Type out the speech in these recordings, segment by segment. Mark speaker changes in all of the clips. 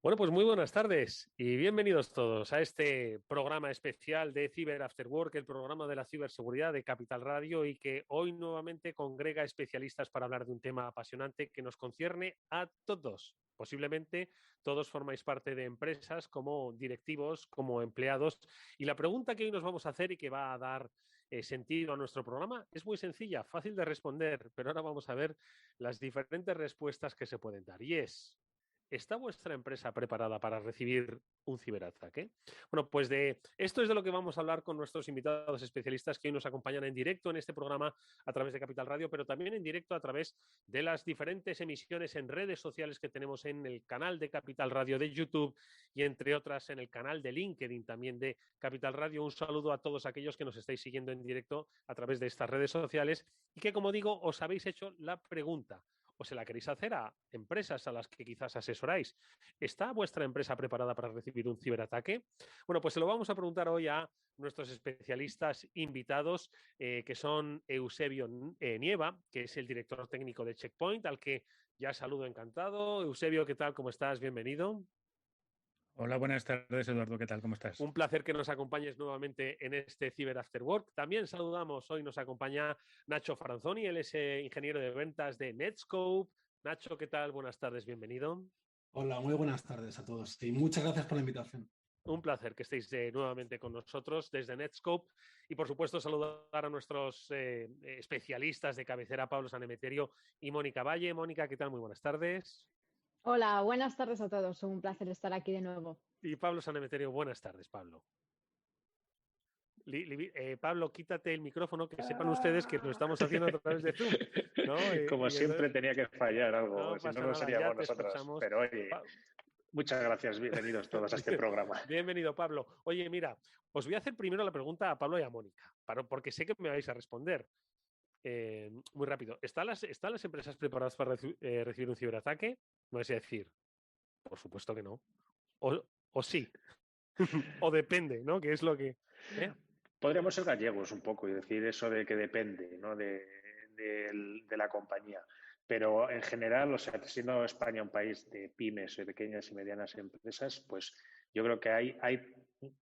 Speaker 1: Bueno, pues muy buenas tardes y bienvenidos todos a este programa especial de Cyber After Work, el programa de la ciberseguridad de Capital Radio y que hoy nuevamente congrega especialistas para hablar de un tema apasionante que nos concierne a todos. Posiblemente todos formáis parte de empresas como directivos, como empleados. Y la pregunta que hoy nos vamos a hacer y que va a dar sentido a nuestro programa es muy sencilla, fácil de responder, pero ahora vamos a ver las diferentes respuestas que se pueden dar. Y es... ¿Está vuestra empresa preparada para recibir un ciberataque? Bueno, pues de esto es de lo que vamos a hablar con nuestros invitados especialistas que hoy nos acompañan en directo en este programa a través de Capital Radio, pero también en directo a través de las diferentes emisiones en redes sociales que tenemos en el canal de Capital Radio de YouTube y entre otras en el canal de LinkedIn también de Capital Radio. Un saludo a todos aquellos que nos estáis siguiendo en directo a través de estas redes sociales y que, como digo, os habéis hecho la pregunta o se la queréis hacer a empresas a las que quizás asesoráis. ¿Está vuestra empresa preparada para recibir un ciberataque? Bueno, pues se lo vamos a preguntar hoy a nuestros especialistas invitados, que son Eusebio Nieva, que es el director técnico de Checkpoint, al que ya saludo encantado. Eusebio, ¿qué tal? ¿Cómo estás? Bienvenido.
Speaker 2: Hola, buenas tardes, Eduardo. ¿Qué tal? ¿Cómo estás?
Speaker 1: Un placer que nos acompañes nuevamente en este Cyber After Work. También saludamos, hoy nos acompaña Nacho Franzoni, él es ingeniero de ventas de Netscope. Nacho, ¿qué tal? Buenas tardes, bienvenido.
Speaker 3: Hola, muy buenas tardes a todos y muchas gracias por la invitación.
Speaker 1: Un placer que estéis nuevamente con nosotros desde Netscope y, por supuesto, saludar a nuestros especialistas de cabecera, Pablo Sanemeterio y Mónica Valle. Mónica, ¿qué tal? Muy buenas tardes.
Speaker 4: Hola, buenas tardes a todos. Un placer estar aquí de nuevo.
Speaker 1: Y Pablo Sanemeterio, buenas tardes, Pablo. Pablo, quítate el micrófono, que sepan ustedes que lo estamos haciendo a través de Zoom, ¿no?
Speaker 5: Como siempre
Speaker 1: entonces,
Speaker 5: tenía que fallar algo,
Speaker 1: no
Speaker 5: si
Speaker 1: pasa
Speaker 5: no, no
Speaker 1: nada,
Speaker 5: seríamos nosotros. Pero oye, muchas gracias, bienvenidos todos a este programa.
Speaker 1: Bienvenido, Pablo. Oye, mira, os voy a hacer primero la pregunta a Pablo y a Mónica, porque sé que me vais a responder. Muy rápido. ¿Están las empresas preparadas para recibir un ciberataque? No vais a decir, por supuesto que no. O sí. O depende, ¿no? Que es lo que...
Speaker 5: Podríamos ser gallegos un poco y decir eso de que depende, ¿no? de la compañía. Pero en general, o sea, siendo España un país de pymes, de pequeñas y medianas empresas, pues yo creo que hay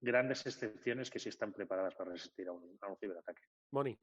Speaker 5: grandes excepciones que sí están preparadas para resistir a un ciberataque.
Speaker 1: Moni.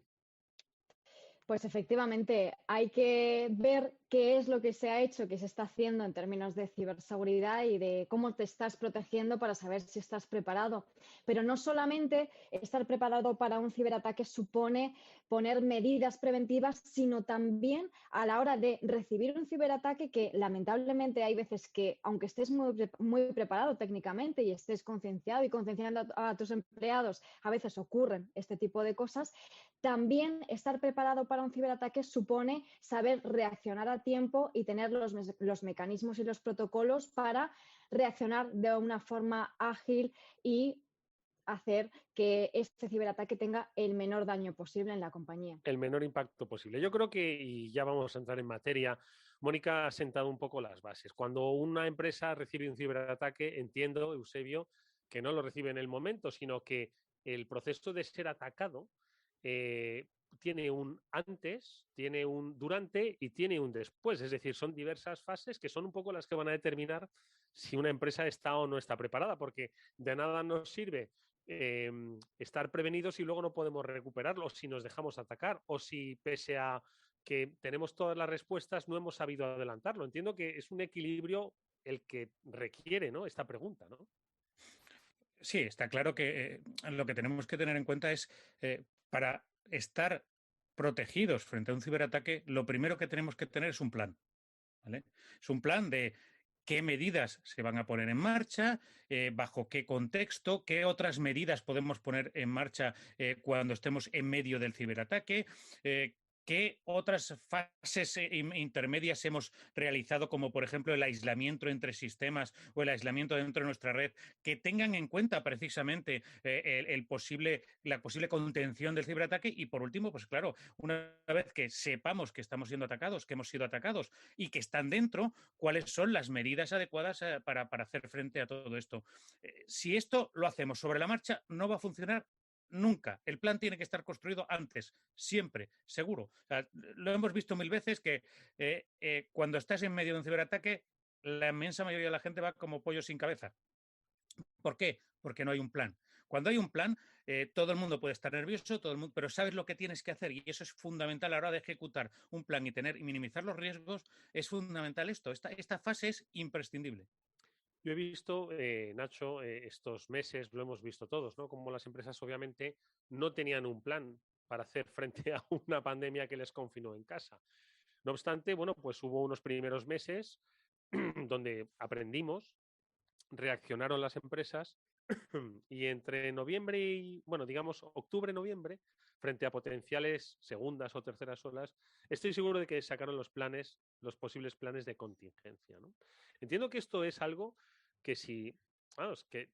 Speaker 4: Pues efectivamente, hay que ver qué es lo que se ha hecho, qué se está haciendo en términos de ciberseguridad y de cómo te estás protegiendo para saber si estás preparado. Pero no solamente estar preparado para un ciberataque supone poner medidas preventivas, sino también a la hora de recibir un ciberataque, que lamentablemente hay veces que, aunque estés muy preparado técnicamente y estés concienciado y concienciando a tus empleados, a veces ocurren este tipo de cosas. También estar preparado para un ciberataque supone saber reaccionar a tiempo y tener los mecanismos y los protocolos para reaccionar de una forma ágil y hacer que este ciberataque tenga el menor daño posible en la compañía.
Speaker 1: El menor impacto posible. Yo creo que, y ya vamos a entrar en materia, Mónica ha sentado un poco las bases. Cuando una empresa recibe un ciberataque, entiendo, Eusebio, que no lo recibe en el momento, sino que el proceso de ser atacado tiene un antes, tiene un durante y tiene un después. Es decir, son diversas fases que son un poco las que van a determinar si una empresa está o no está preparada, porque de nada nos sirve estar prevenidos y luego no podemos recuperarlo si nos dejamos atacar o si pese a que tenemos todas las respuestas no hemos sabido adelantarlo. Entiendo que es un equilibrio el que requiere, ¿no?, esta pregunta, ¿no?
Speaker 2: Sí, está claro que lo que tenemos que tener en cuenta es para estar protegidos frente a un ciberataque, lo primero que tenemos que tener es un plan, ¿vale? Es un plan de qué medidas se van a poner en marcha, bajo qué contexto, qué otras medidas podemos poner en marcha cuando estemos en medio del ciberataque, qué otras fases intermedias hemos realizado, como por ejemplo el aislamiento entre sistemas o el aislamiento dentro de nuestra red, que tengan en cuenta precisamente la posible contención del ciberataque. Y por último, pues claro, una vez que sepamos que estamos siendo atacados, que hemos sido atacados y que están dentro, cuáles son las medidas adecuadas para hacer frente a todo esto. Si esto lo hacemos sobre la marcha, no va a funcionar nunca. El plan tiene que estar construido antes, siempre, seguro. O sea, lo hemos visto mil veces que cuando estás en medio de un ciberataque, la inmensa mayoría de la gente va como pollo sin cabeza. ¿Por qué? Porque no hay un plan. Cuando hay un plan, todo el mundo puede estar nervioso, pero sabes lo que tienes que hacer y eso es fundamental a la hora de ejecutar un plan y minimizar los riesgos. Es fundamental esto. Esta fase es imprescindible.
Speaker 1: Yo he visto, Nacho, estos meses, lo hemos visto todos, ¿no? Como las empresas obviamente no tenían un plan para hacer frente a una pandemia que les confinó en casa. No obstante, bueno, pues hubo unos primeros meses donde aprendimos, reaccionaron las empresas y entre noviembre y, bueno, digamos octubre-noviembre, frente a potenciales segundas o terceras olas, estoy seguro de que sacaron los planes, los posibles planes de contingencia, ¿no? Entiendo que esto es algo que si, vamos, que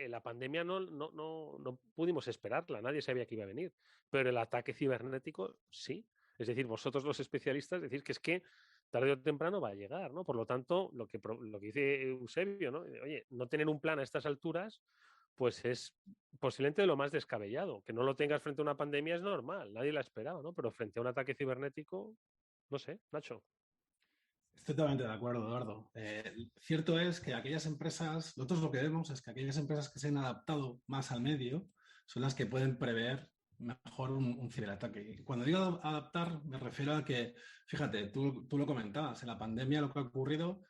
Speaker 1: la pandemia no pudimos esperarla, nadie sabía que iba a venir, pero el ataque cibernético sí. Es decir, vosotros los especialistas decís que es que tarde o temprano va a llegar, ¿no? Por lo tanto, lo que dice Eusebio, ¿no? Oye, no tener un plan a estas alturas, pues es posiblemente lo más descabellado. Que no lo tengas frente a una pandemia es normal, nadie la esperaba, ¿no? Pero frente a un ataque cibernético, no sé, Nacho.
Speaker 3: Estoy totalmente de acuerdo, Eduardo. Cierto es que aquellas empresas, nosotros lo que vemos es que aquellas empresas que se han adaptado más al medio son las que pueden prever mejor un ciberataque. Y cuando digo adaptar, me refiero a que, fíjate, tú lo comentabas, en la pandemia lo que ha ocurrido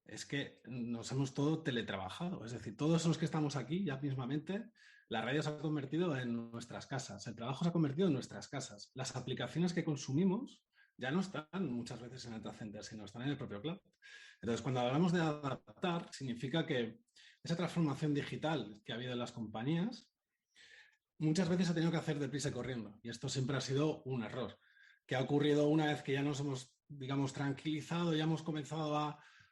Speaker 3: es que nos hemos todo teletrabajado. Es decir, todos los que estamos aquí ya mismamente, la radio se ha convertido en nuestras casas, el trabajo se ha convertido en nuestras casas. Las aplicaciones que consumimos ya no están muchas veces en el data center, sino están en el propio cloud. Entonces, cuando hablamos de adaptar, significa que esa transformación digital que ha habido en las compañías muchas veces se ha tenido que hacer deprisa y corriendo. Y esto siempre ha sido un error, que ha ocurrido una vez que ya nos hemos, digamos, tranquilizado, ya hemos comenzado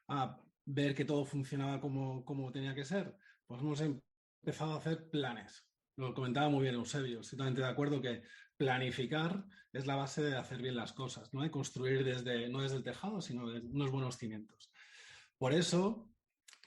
Speaker 3: a ver que todo funcionaba como tenía que ser, pues hemos empezado a hacer planes. Lo comentaba muy bien Eusebio, estoy totalmente de acuerdo que planificar es la base de hacer bien las cosas, ¿no? De construir no desde el tejado, sino de unos buenos cimientos. Por eso,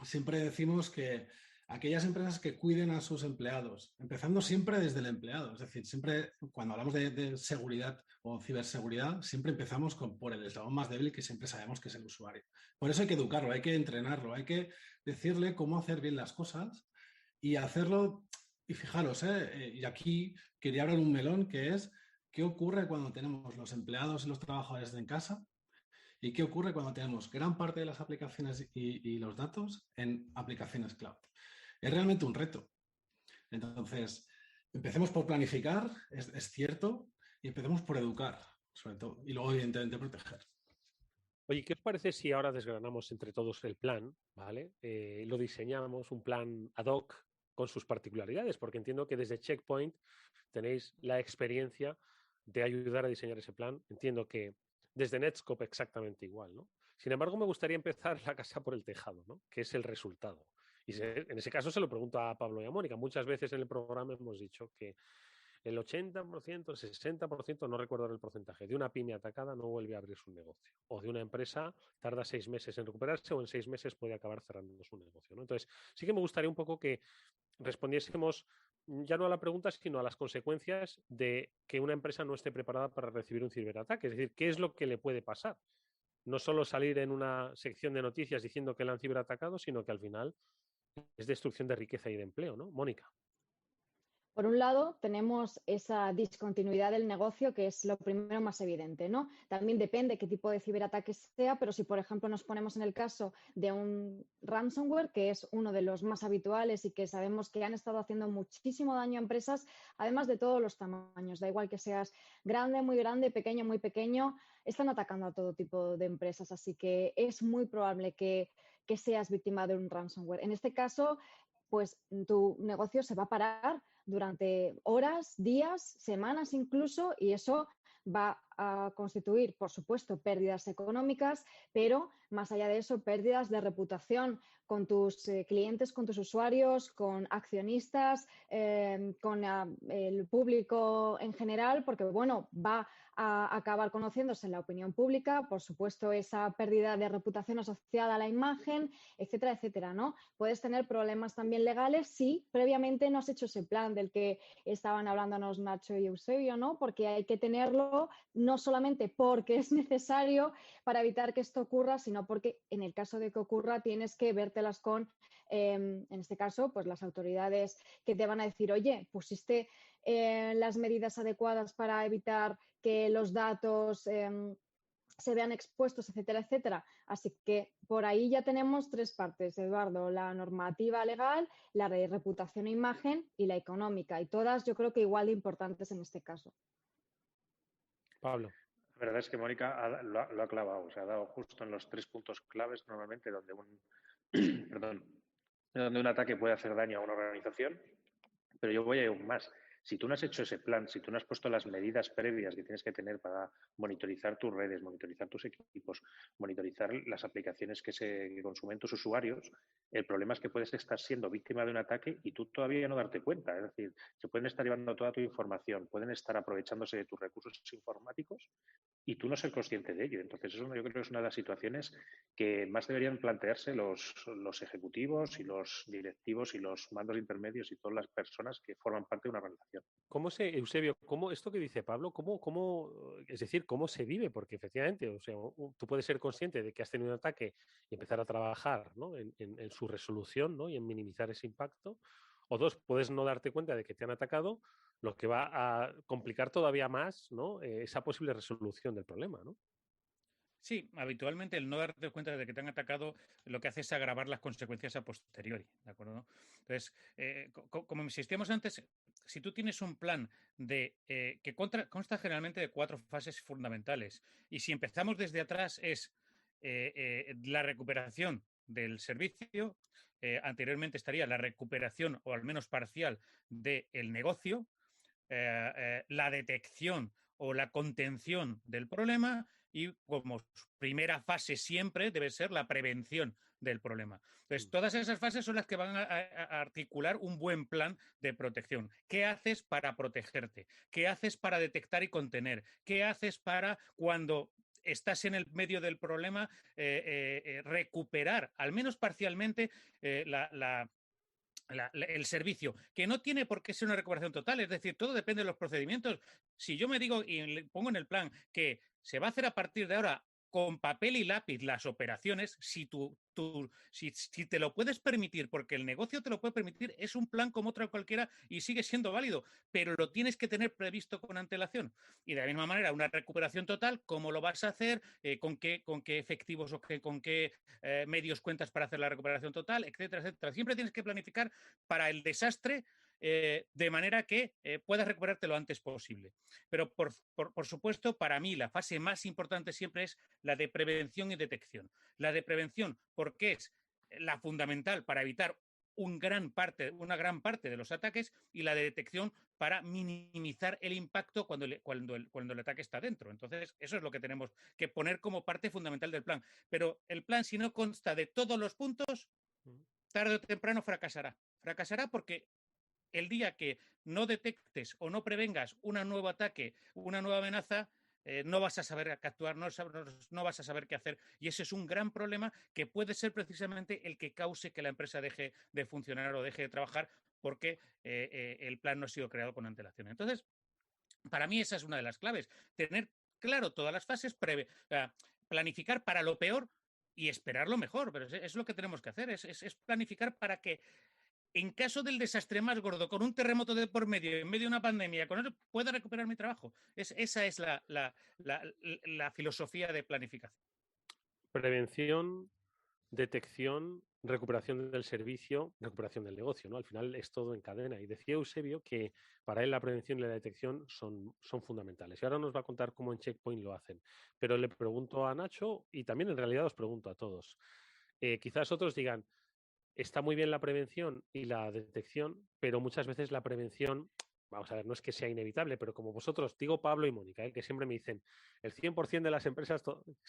Speaker 3: siempre decimos que aquellas empresas que cuiden a sus empleados, empezando siempre desde el empleado, es decir, siempre cuando hablamos de seguridad o ciberseguridad, siempre empezamos por el eslabón más débil que siempre sabemos que es el usuario. Por eso hay que educarlo, hay que entrenarlo, hay que decirle cómo hacer bien las cosas y hacerlo. Y fijaros, y aquí quería abrir un melón que es qué ocurre cuando tenemos los empleados y los trabajadores en casa y qué ocurre cuando tenemos gran parte de las aplicaciones y los datos en aplicaciones cloud. Es realmente un reto. Entonces, empecemos por planificar, es cierto, y empecemos por educar, sobre todo, y luego, evidentemente, proteger.
Speaker 1: Oye, ¿qué os parece si ahora desgranamos entre todos el plan, ¿vale? Lo diseñamos, un plan ad hoc con sus particularidades, porque entiendo que desde Checkpoint tenéis la experiencia de ayudar a diseñar ese plan. Entiendo que desde Netscope exactamente igual, ¿no? Sin embargo, me gustaría empezar la casa por el tejado, ¿no? Que es el resultado. Y en ese caso se lo pregunto a Pablo y a Mónica. Muchas veces en el programa hemos dicho que el 80%, el 60%, no recuerdo el porcentaje, de una pyme atacada no vuelve a abrir su negocio. O de una empresa tarda 6 meses en recuperarse o en 6 meses puede acabar cerrando su negocio, ¿no? Entonces, sí que me gustaría un poco que respondiésemos ya no a la pregunta, sino a las consecuencias de que una empresa no esté preparada para recibir un ciberataque. Es decir, ¿qué es lo que le puede pasar? No solo salir en una sección de noticias diciendo que la han ciberatacado, sino que al final es destrucción de riqueza y de empleo, ¿no? Mónica.
Speaker 4: Por un lado, tenemos esa discontinuidad del negocio, que es lo primero más evidente, ¿no? También depende qué tipo de ciberataque sea, pero si, por ejemplo, nos ponemos en el caso de un ransomware, que es uno de los más habituales y que sabemos que han estado haciendo muchísimo daño a empresas, además de todos los tamaños, da igual que seas grande, muy grande, pequeño, muy pequeño, están atacando a todo tipo de empresas, así que es muy probable que seas víctima de un ransomware. En este caso, pues tu negocio se va a parar durante horas, días, semanas incluso, y eso va a constituir, por supuesto, pérdidas económicas, pero más allá de eso, pérdidas de reputación con tus clientes, con tus usuarios, con accionistas, con el público en general, porque, bueno, va a acabar conociéndose en la opinión pública, por supuesto, esa pérdida de reputación asociada a la imagen, etcétera, etcétera, ¿no? Puedes tener problemas también legales si previamente no has hecho ese plan del que estaban hablándonos Nacho y Eusebio, ¿no? Porque hay que tenerlo no solamente porque es necesario para evitar que esto ocurra, sino porque en el caso de que ocurra tienes que vértelas con, en este caso, pues las autoridades que te van a decir, oye, pusiste las medidas adecuadas para evitar que los datos se vean expuestos, etcétera, etcétera. Así que por ahí ya tenemos tres partes, Eduardo, la normativa legal, la de reputación e imagen y la económica, y todas yo creo que igual de importantes en este caso.
Speaker 1: Pablo.
Speaker 5: La verdad es que Mónica lo ha clavado, se ha dado justo en los 3 puntos claves normalmente donde donde un ataque puede hacer daño a una organización, pero yo voy a ir aún más. Si tú no has hecho ese plan, si tú no has puesto las medidas previas que tienes que tener para monitorizar tus redes, monitorizar tus equipos, monitorizar las aplicaciones que consumen tus usuarios, el problema es que puedes estar siendo víctima de un ataque y tú todavía no darte cuenta. Es decir, se pueden estar llevando toda tu información, pueden estar aprovechándose de tus recursos informáticos y tú no ser consciente de ello. Entonces, eso yo creo que es una de las situaciones que más deberían plantearse los ejecutivos y los directivos y los mandos intermedios y todas las personas que forman parte de una organización.
Speaker 1: Eusebio, esto que dice Pablo, es decir, cómo se vive? Porque efectivamente, o sea, tú puedes ser consciente de que has tenido un ataque y empezar a trabajar, ¿no?, en su resolución, ¿no?, y en minimizar ese impacto. O dos, puedes no darte cuenta de que te han atacado, lo que va a complicar todavía más, ¿no?, esa posible resolución del problema, ¿no?
Speaker 2: Sí, habitualmente el no darte cuenta de que te han atacado lo que hace es agravar las consecuencias a posteriori, ¿de acuerdo? Entonces, como insistíamos antes, si tú tienes un plan que consta generalmente de 4 fases fundamentales, y si empezamos desde atrás es la recuperación del servicio, anteriormente estaría la recuperación, o al menos parcial, del negocio, la detección o la contención del problema, y como primera fase siempre debe ser la prevención del problema. Entonces, todas esas fases son las que van a articular un buen plan de protección. ¿Qué haces para protegerte? ¿Qué haces para detectar y contener? ¿Qué haces para, cuando estás en el medio del problema, recuperar, al menos parcialmente, el servicio, que no tiene por qué ser una recuperación total? Es decir, todo depende de los procedimientos. Si yo me digo y le pongo en el plan que se va a hacer a partir de ahora con papel y lápiz las operaciones, si te lo puedes permitir, porque el negocio te lo puede permitir, es un plan como otra cualquiera y sigue siendo válido, pero lo tienes que tener previsto con antelación. Y de la misma manera, una recuperación total, ¿cómo lo vas a hacer? ¿Con qué efectivos o con qué medios cuentas para hacer la recuperación total? Etcétera, etcétera. Siempre tienes que planificar para el desastre, de manera que puedas recuperarte lo antes posible. Pero, por supuesto, para mí la fase más importante siempre es la de prevención y detección. La de prevención, porque es la fundamental para evitar una gran parte de los ataques, y la de detección para minimizar el impacto cuando el ataque está dentro. Entonces, eso es lo que tenemos que poner como parte fundamental del plan. Pero el plan, si no consta de todos los puntos, tarde o temprano fracasará. Fracasará porque el día que no detectes o no prevengas un nuevo ataque, una nueva amenaza, no vas a saber qué actuar, no vas a saber qué hacer. Y ese es un gran problema que puede ser precisamente el que cause que la empresa deje de funcionar o deje de trabajar, porque el plan no ha sido creado con antelación. Entonces, para mí esa es una de las claves. Tener claro todas las fases, planificar para lo peor y esperar lo mejor. Pero es lo que tenemos que hacer, es planificar para que, en caso del desastre más gordo, con un terremoto de por medio, en medio de una pandemia, con eso pueda recuperar mi trabajo. Esa es la filosofía de planificación.
Speaker 1: Prevención, detección, recuperación del servicio, recuperación del negocio, ¿no? Al final es todo en cadena. Y decía Eusebio que para él la prevención y la detección son fundamentales. Y ahora nos va a contar cómo en Checkpoint lo hacen. Pero le pregunto a Nacho, y también en realidad os pregunto a todos. Quizás otros digan, está muy bien la prevención y la detección, pero muchas veces la prevención, vamos a ver, no es que sea inevitable, pero como vosotros, digo Pablo y Mónica, que siempre me dicen, el 100% de las empresas,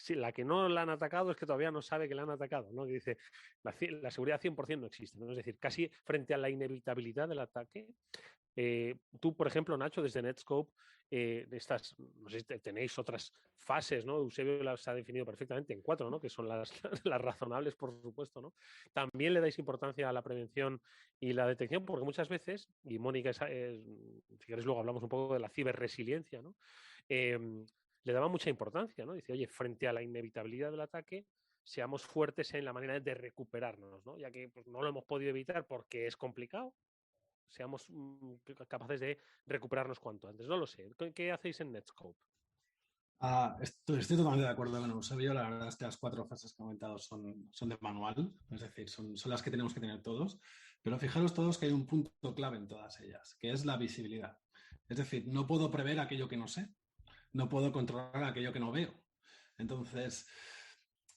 Speaker 1: la que no la han atacado es que todavía no sabe que la han atacado, ¿no? Que dice, la seguridad 100% no existe, ¿no? Es decir, casi frente a la inevitabilidad del ataque, tú, por ejemplo, Nacho, desde Netscope, no sé si tenéis otras fases, ¿no? Eusebio las ha definido perfectamente en 4, ¿no? Que son las razonables, por supuesto, ¿no? También le dais importancia a la prevención y la detección, porque muchas veces, y Mónica, si queréis luego hablamos un poco de la ciberresiliencia, ¿no? le daba mucha importancia, ¿no? Dice, oye, frente a la inevitabilidad del ataque, seamos fuertes en la manera de recuperarnos, ¿no? Ya que pues, no lo hemos podido evitar porque es complicado, seamos capaces de recuperarnos cuanto antes. No lo sé. ¿Qué hacéis en Netscope?
Speaker 3: Estoy totalmente de acuerdo con Eusebio. La verdad es que las 4 fases que he comentado son de manual, es decir, son las que tenemos que tener todos. Pero fijaros todos que hay un punto clave en todas ellas, que es la visibilidad. Es decir, no puedo prever aquello que no sé, no puedo controlar aquello que no veo. Entonces,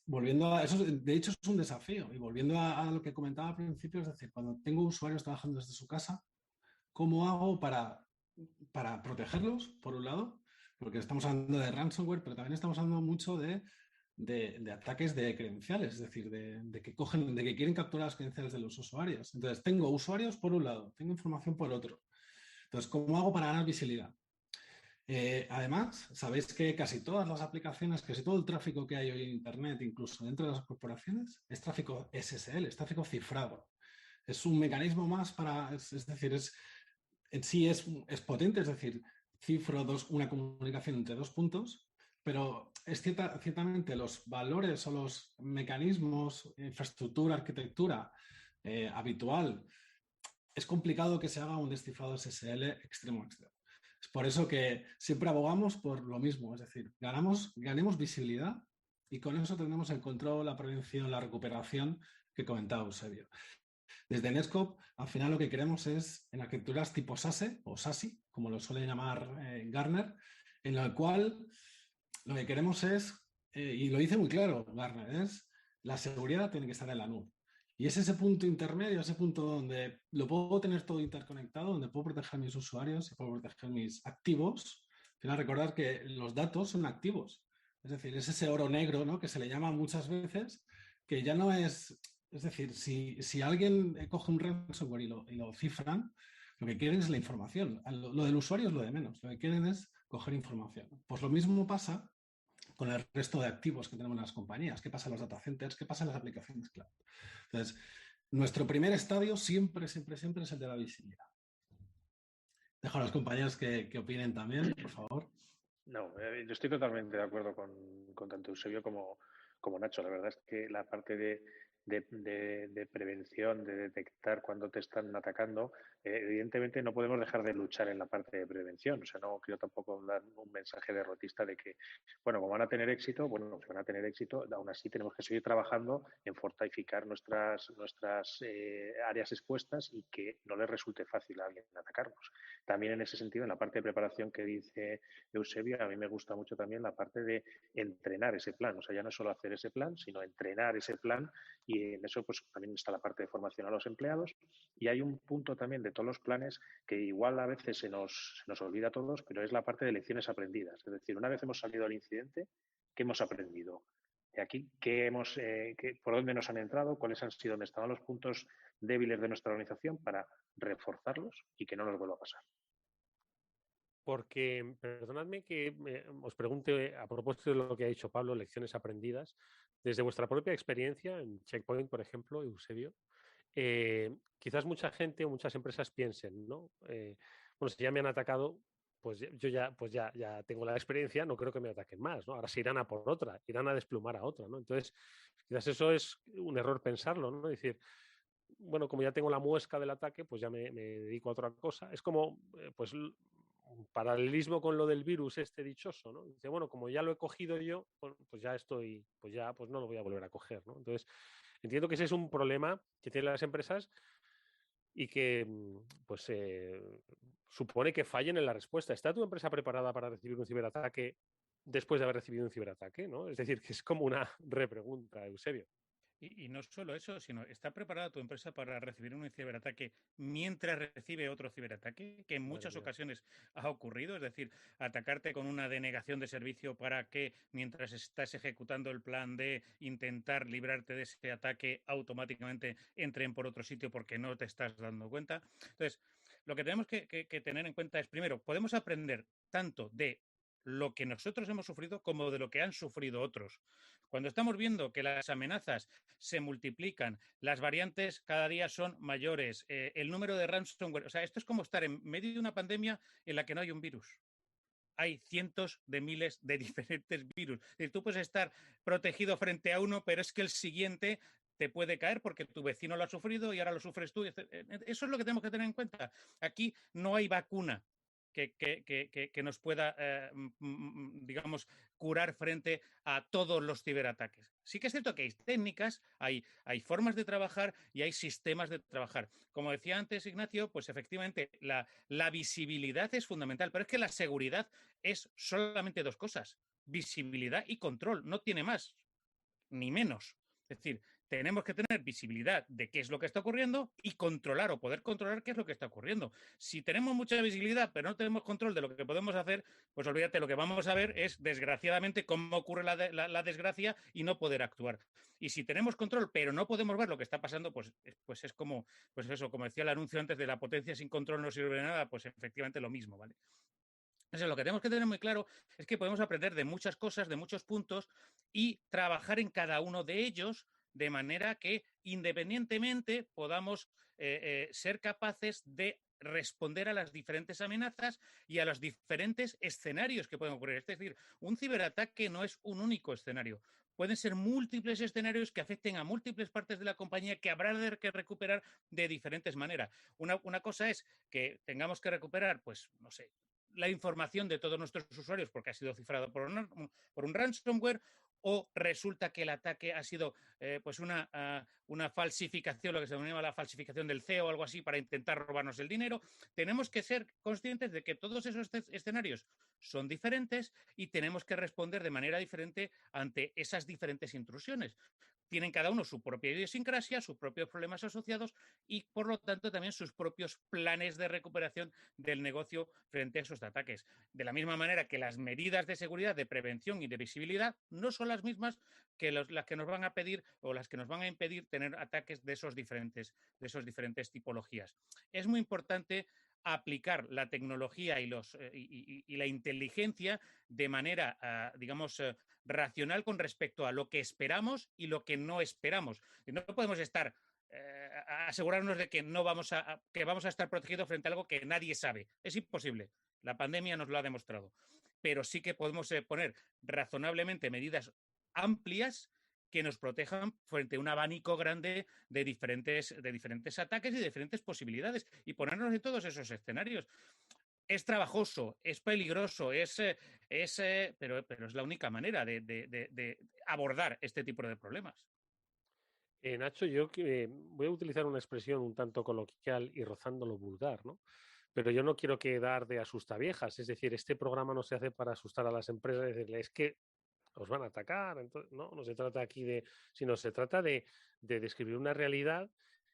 Speaker 3: volviendo a eso, de hecho es un desafío. Y volviendo a lo que comentaba al principio, es decir, cuando tengo usuarios trabajando desde su casa, ¿cómo hago para protegerlos, por un lado? Porque estamos hablando de ransomware, pero también estamos hablando mucho de ataques de credenciales, es decir, de que quieren capturar las credenciales de los usuarios. Entonces, tengo usuarios por un lado, tengo información por otro. Entonces, ¿cómo hago para ganar visibilidad? Además, sabéis que casi todas las aplicaciones, casi todo el tráfico que hay hoy en Internet, incluso dentro de las corporaciones, es tráfico SSL, es tráfico cifrado. Es un mecanismo más es decir, en sí es potente, es decir, cifro una comunicación entre 2 puntos, pero es ciertamente los valores o los mecanismos, infraestructura, arquitectura habitual, es complicado que se haga un descifrado SSL extremo a extremo. Es por eso que siempre abogamos por lo mismo, es decir, ganemos visibilidad y con eso tendremos el control, la prevención, la recuperación que comentaba Eusebio. Desde Netscope, al final lo que queremos es en arquitecturas tipo SASE o SASI, como lo suele llamar Gartner, en la cual lo que queremos es, y lo dice muy claro Gartner, es la seguridad tiene que estar en la nube. Y es ese punto intermedio, ese punto donde lo puedo tener todo interconectado, donde puedo proteger mis usuarios y puedo proteger mis activos. Al final recordar que los datos son activos. Es decir, es ese oro negro, ¿no?, que se le llama muchas veces, que ya no es... Es decir, si alguien coge un ransomware y lo cifran, lo que quieren es la información. Lo del usuario es lo de menos. Lo que quieren es coger información. Pues lo mismo pasa con el resto de activos que tenemos en las compañías. ¿Qué pasa en los data centers? ¿Qué pasa en las aplicaciones cloud? Entonces, nuestro primer estadio siempre es el de la visibilidad. Dejo a los compañeros que opinen también, por favor.
Speaker 5: No, yo estoy totalmente de acuerdo con tanto Eusebio como Nacho. La verdad es que la parte de prevención, de detectar cuando te están atacando, evidentemente no podemos dejar de luchar en la parte de prevención. O sea, no quiero tampoco dar un mensaje derrotista de que, bueno, como van a tener éxito, bueno, si van a tener éxito, aún así tenemos que seguir trabajando en fortificar nuestras áreas expuestas y que no les resulte fácil a alguien atacarnos. También en ese sentido, en la parte de preparación que dice Eusebio, a mí me gusta mucho también la parte de entrenar ese plan. O sea, ya no es solo hacer ese plan, sino entrenar ese plan, y en eso pues también está la parte de formación a los empleados. Y hay un punto también de todos los planes que igual a veces se nos olvida a todos, pero es la parte de lecciones aprendidas. Es decir, una vez hemos salido del incidente, ¿qué hemos aprendido? De aquí, ¿por dónde nos han entrado? ¿Cuáles han sido, dónde estaban los puntos débiles de nuestra organización para reforzarlos y que no nos vuelva a pasar?
Speaker 1: Porque, perdonadme que os pregunte a propósito de lo que ha dicho Pablo, lecciones aprendidas, desde vuestra propia experiencia en Checkpoint, por ejemplo, Eusebio, quizás mucha gente o muchas empresas piensen, ¿no? Bueno, si ya me han atacado, pues yo ya tengo la experiencia, no creo que me ataquen más, ¿no? Ahora se irán a por otra, irán a desplumar a otra, ¿no? Entonces, quizás eso es un error pensarlo, ¿no? Es decir, bueno, como ya tengo la muesca del ataque, pues ya me dedico a otra cosa. Es como, pues, un paralelismo con lo del virus este dichoso, ¿no? Dice, bueno, como ya lo he cogido yo, pues ya estoy, pues no lo voy a volver a coger, ¿no? Entonces, entiendo que ese es un problema que tienen las empresas y que, pues, supone que fallen en la respuesta. ¿Está tu empresa preparada para recibir un ciberataque después de haber recibido un ciberataque, ¿no? Es decir, que es como una repregunta, Eusebio.
Speaker 2: Y no solo eso, sino ¿está preparada tu empresa para recibir un ciberataque mientras recibe otro ciberataque? Que en muchas ocasiones ha ocurrido, es decir, atacarte con una denegación de servicio para que mientras estás ejecutando el plan de intentar librarte de ese ataque, automáticamente entren por otro sitio porque no te estás dando cuenta. Entonces, lo que tenemos que tener en cuenta es, primero, podemos aprender tanto de lo que nosotros hemos sufrido como de lo que han sufrido otros. Cuando estamos viendo que las amenazas se multiplican, las variantes cada día son mayores, el número de ransomware, o sea, esto es como estar en medio de una pandemia en la que no hay un virus. hay cientos de miles de diferentes virus. Es decir, tú puedes estar protegido frente a uno, pero es que el siguiente te puede caer porque tu vecino lo ha sufrido y ahora lo sufres tú. Eso es lo que tenemos que tener en cuenta. Aquí no hay vacuna que nos pueda, digamos, curar frente a todos los ciberataques. Sí que es cierto que hay técnicas, hay formas de trabajar y hay sistemas de trabajar. Como decía antes Ignacio, pues efectivamente la visibilidad es fundamental, pero es que la seguridad es solamente dos cosas: visibilidad y control, no tiene más ni menos. Es decir, tenemos que tener visibilidad de qué es lo que está ocurriendo y controlar o poder controlar qué es lo que está ocurriendo. Si tenemos mucha visibilidad pero no tenemos control de lo que podemos hacer, pues olvídate, lo que vamos a ver es, desgraciadamente, cómo ocurre la desgracia y no poder actuar. Y si tenemos control pero no podemos ver lo que está pasando, pues es como, pues eso, como decía el anuncio antes de la potencia sin control no sirve de nada, pues efectivamente lo mismo, ¿vale? Entonces, lo que tenemos que tener muy claro es que podemos aprender de muchas cosas, de muchos puntos, y trabajar en cada uno de ellos de manera que, independientemente, podamos ser capaces de responder a las diferentes amenazas y a los diferentes escenarios que pueden ocurrir. Es decir, un ciberataque no es un único escenario. Pueden ser múltiples escenarios que afecten a múltiples partes de la compañía que habrá que recuperar de diferentes maneras. Una cosa es que tengamos que recuperar, pues, no sé, la información de todos nuestros usuarios porque ha sido cifrado por un ransomware, o resulta que el ataque ha sido pues una falsificación, lo que se denomina la falsificación del CEO o algo así, para intentar robarnos el dinero. Tenemos que ser conscientes de que todos esos escenarios son diferentes y tenemos que responder de manera diferente ante esas diferentes intrusiones. Tienen cada uno su propia idiosincrasia, sus propios problemas asociados y, por lo tanto, también sus propios planes de recuperación del negocio frente a esos ataques. De la misma manera que las medidas de seguridad, de prevención y de visibilidad no son las mismas que las que nos van a pedir o las que nos van a impedir tener ataques de esos diferentes tipologías. Es muy importante aplicar la tecnología y la inteligencia de manera, digamos, racional con respecto a lo que esperamos y lo que no esperamos. Y no podemos estar asegurarnos de que vamos a estar protegidos frente a algo que nadie sabe. Es imposible. La pandemia nos lo ha demostrado. Pero sí que podemos poner razonablemente medidas amplias que nos protejan frente a un abanico grande de diferentes ataques y de diferentes posibilidades, y ponernos en todos esos escenarios. Es trabajoso, es peligroso, pero es la única manera de abordar este tipo de problemas.
Speaker 1: Nacho, yo voy a utilizar una expresión un tanto coloquial y rozando lo vulgar, ¿no? Pero yo no quiero quedar de asustaviejas, es decir, este programa no se hace para asustar a las empresas, decirles que os van a atacar. Entonces, no se trata aquí sino se trata de describir una realidad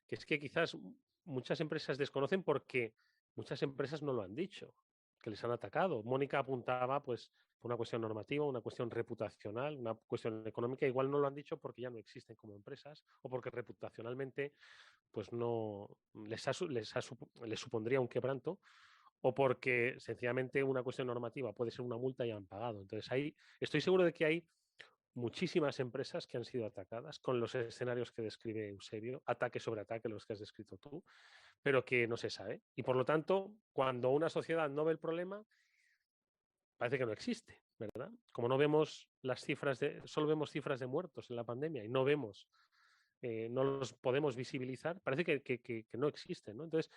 Speaker 1: que es que quizás muchas empresas desconocen porque muchas empresas no lo han dicho, que les han atacado. Mónica apuntaba, pues, por una cuestión normativa, una cuestión reputacional, una cuestión económica. Igual no lo han dicho porque ya no existen como empresas o porque reputacionalmente pues no les supondría un quebranto, o porque sencillamente una cuestión normativa puede ser una multa y han pagado. Entonces ahí estoy seguro de que hay muchísimas empresas que han sido atacadas con los escenarios que describe Eusebio, ataque sobre ataque, los que has descrito tú, pero que no se sabe. Y por lo tanto, cuando una sociedad no ve el problema, parece que no existe, ¿verdad? Como no vemos las cifras solo vemos cifras de muertos en la pandemia y no vemos, no los podemos visibilizar, parece que no existen, ¿no? Entonces,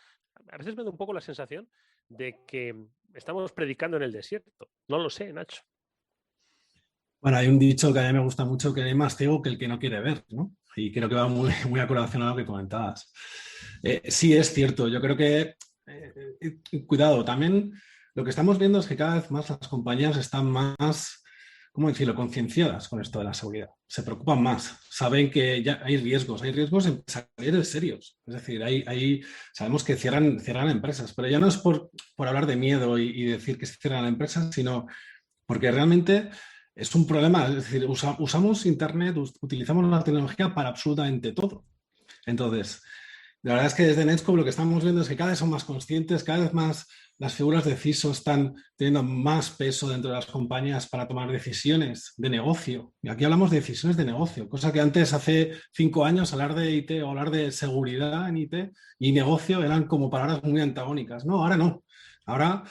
Speaker 1: a veces me da un poco la sensación de que estamos predicando en el desierto. No lo sé, Nacho.
Speaker 3: Bueno, hay un dicho que a mí me gusta mucho, que hay más ciego que el que no quiere ver, ¿no? Y creo que va muy, muy a colación a lo que comentabas. Sí, es cierto. Yo creo que, cuidado, también lo que estamos viendo es que cada vez más las compañías están más, ¿cómo decirlo?, concienciadas con esto de la seguridad. Se preocupan más. Saben que ya hay riesgos empresariales serios. Es decir, sabemos que cierran empresas, pero ya no es por hablar de miedo y decir que se cierran empresas, sino porque realmente es un problema. Es decir, usamos Internet, utilizamos la tecnología para absolutamente todo. Entonces, la verdad es que desde Netscope lo que estamos viendo es que cada vez son más conscientes, cada vez más las figuras de CISO están teniendo más peso dentro de las compañías para tomar decisiones de negocio. Y aquí hablamos de decisiones de negocio, cosa que antes, hace 5 años, hablar de IT o hablar de seguridad en IT y negocio eran como palabras muy antagónicas. No, ahora no. Ahora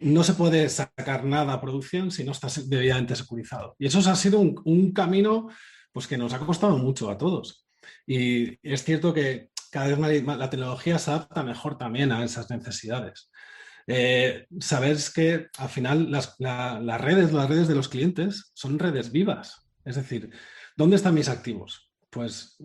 Speaker 3: no se puede sacar nada a producción si no está debidamente securizado. Y eso ha sido un camino pues, que nos ha costado mucho a todos. Y es cierto que cada vez más la tecnología se adapta mejor también a esas necesidades. Sabes que al final las redes de los clientes son redes vivas. Es decir, ¿dónde están mis activos? Pues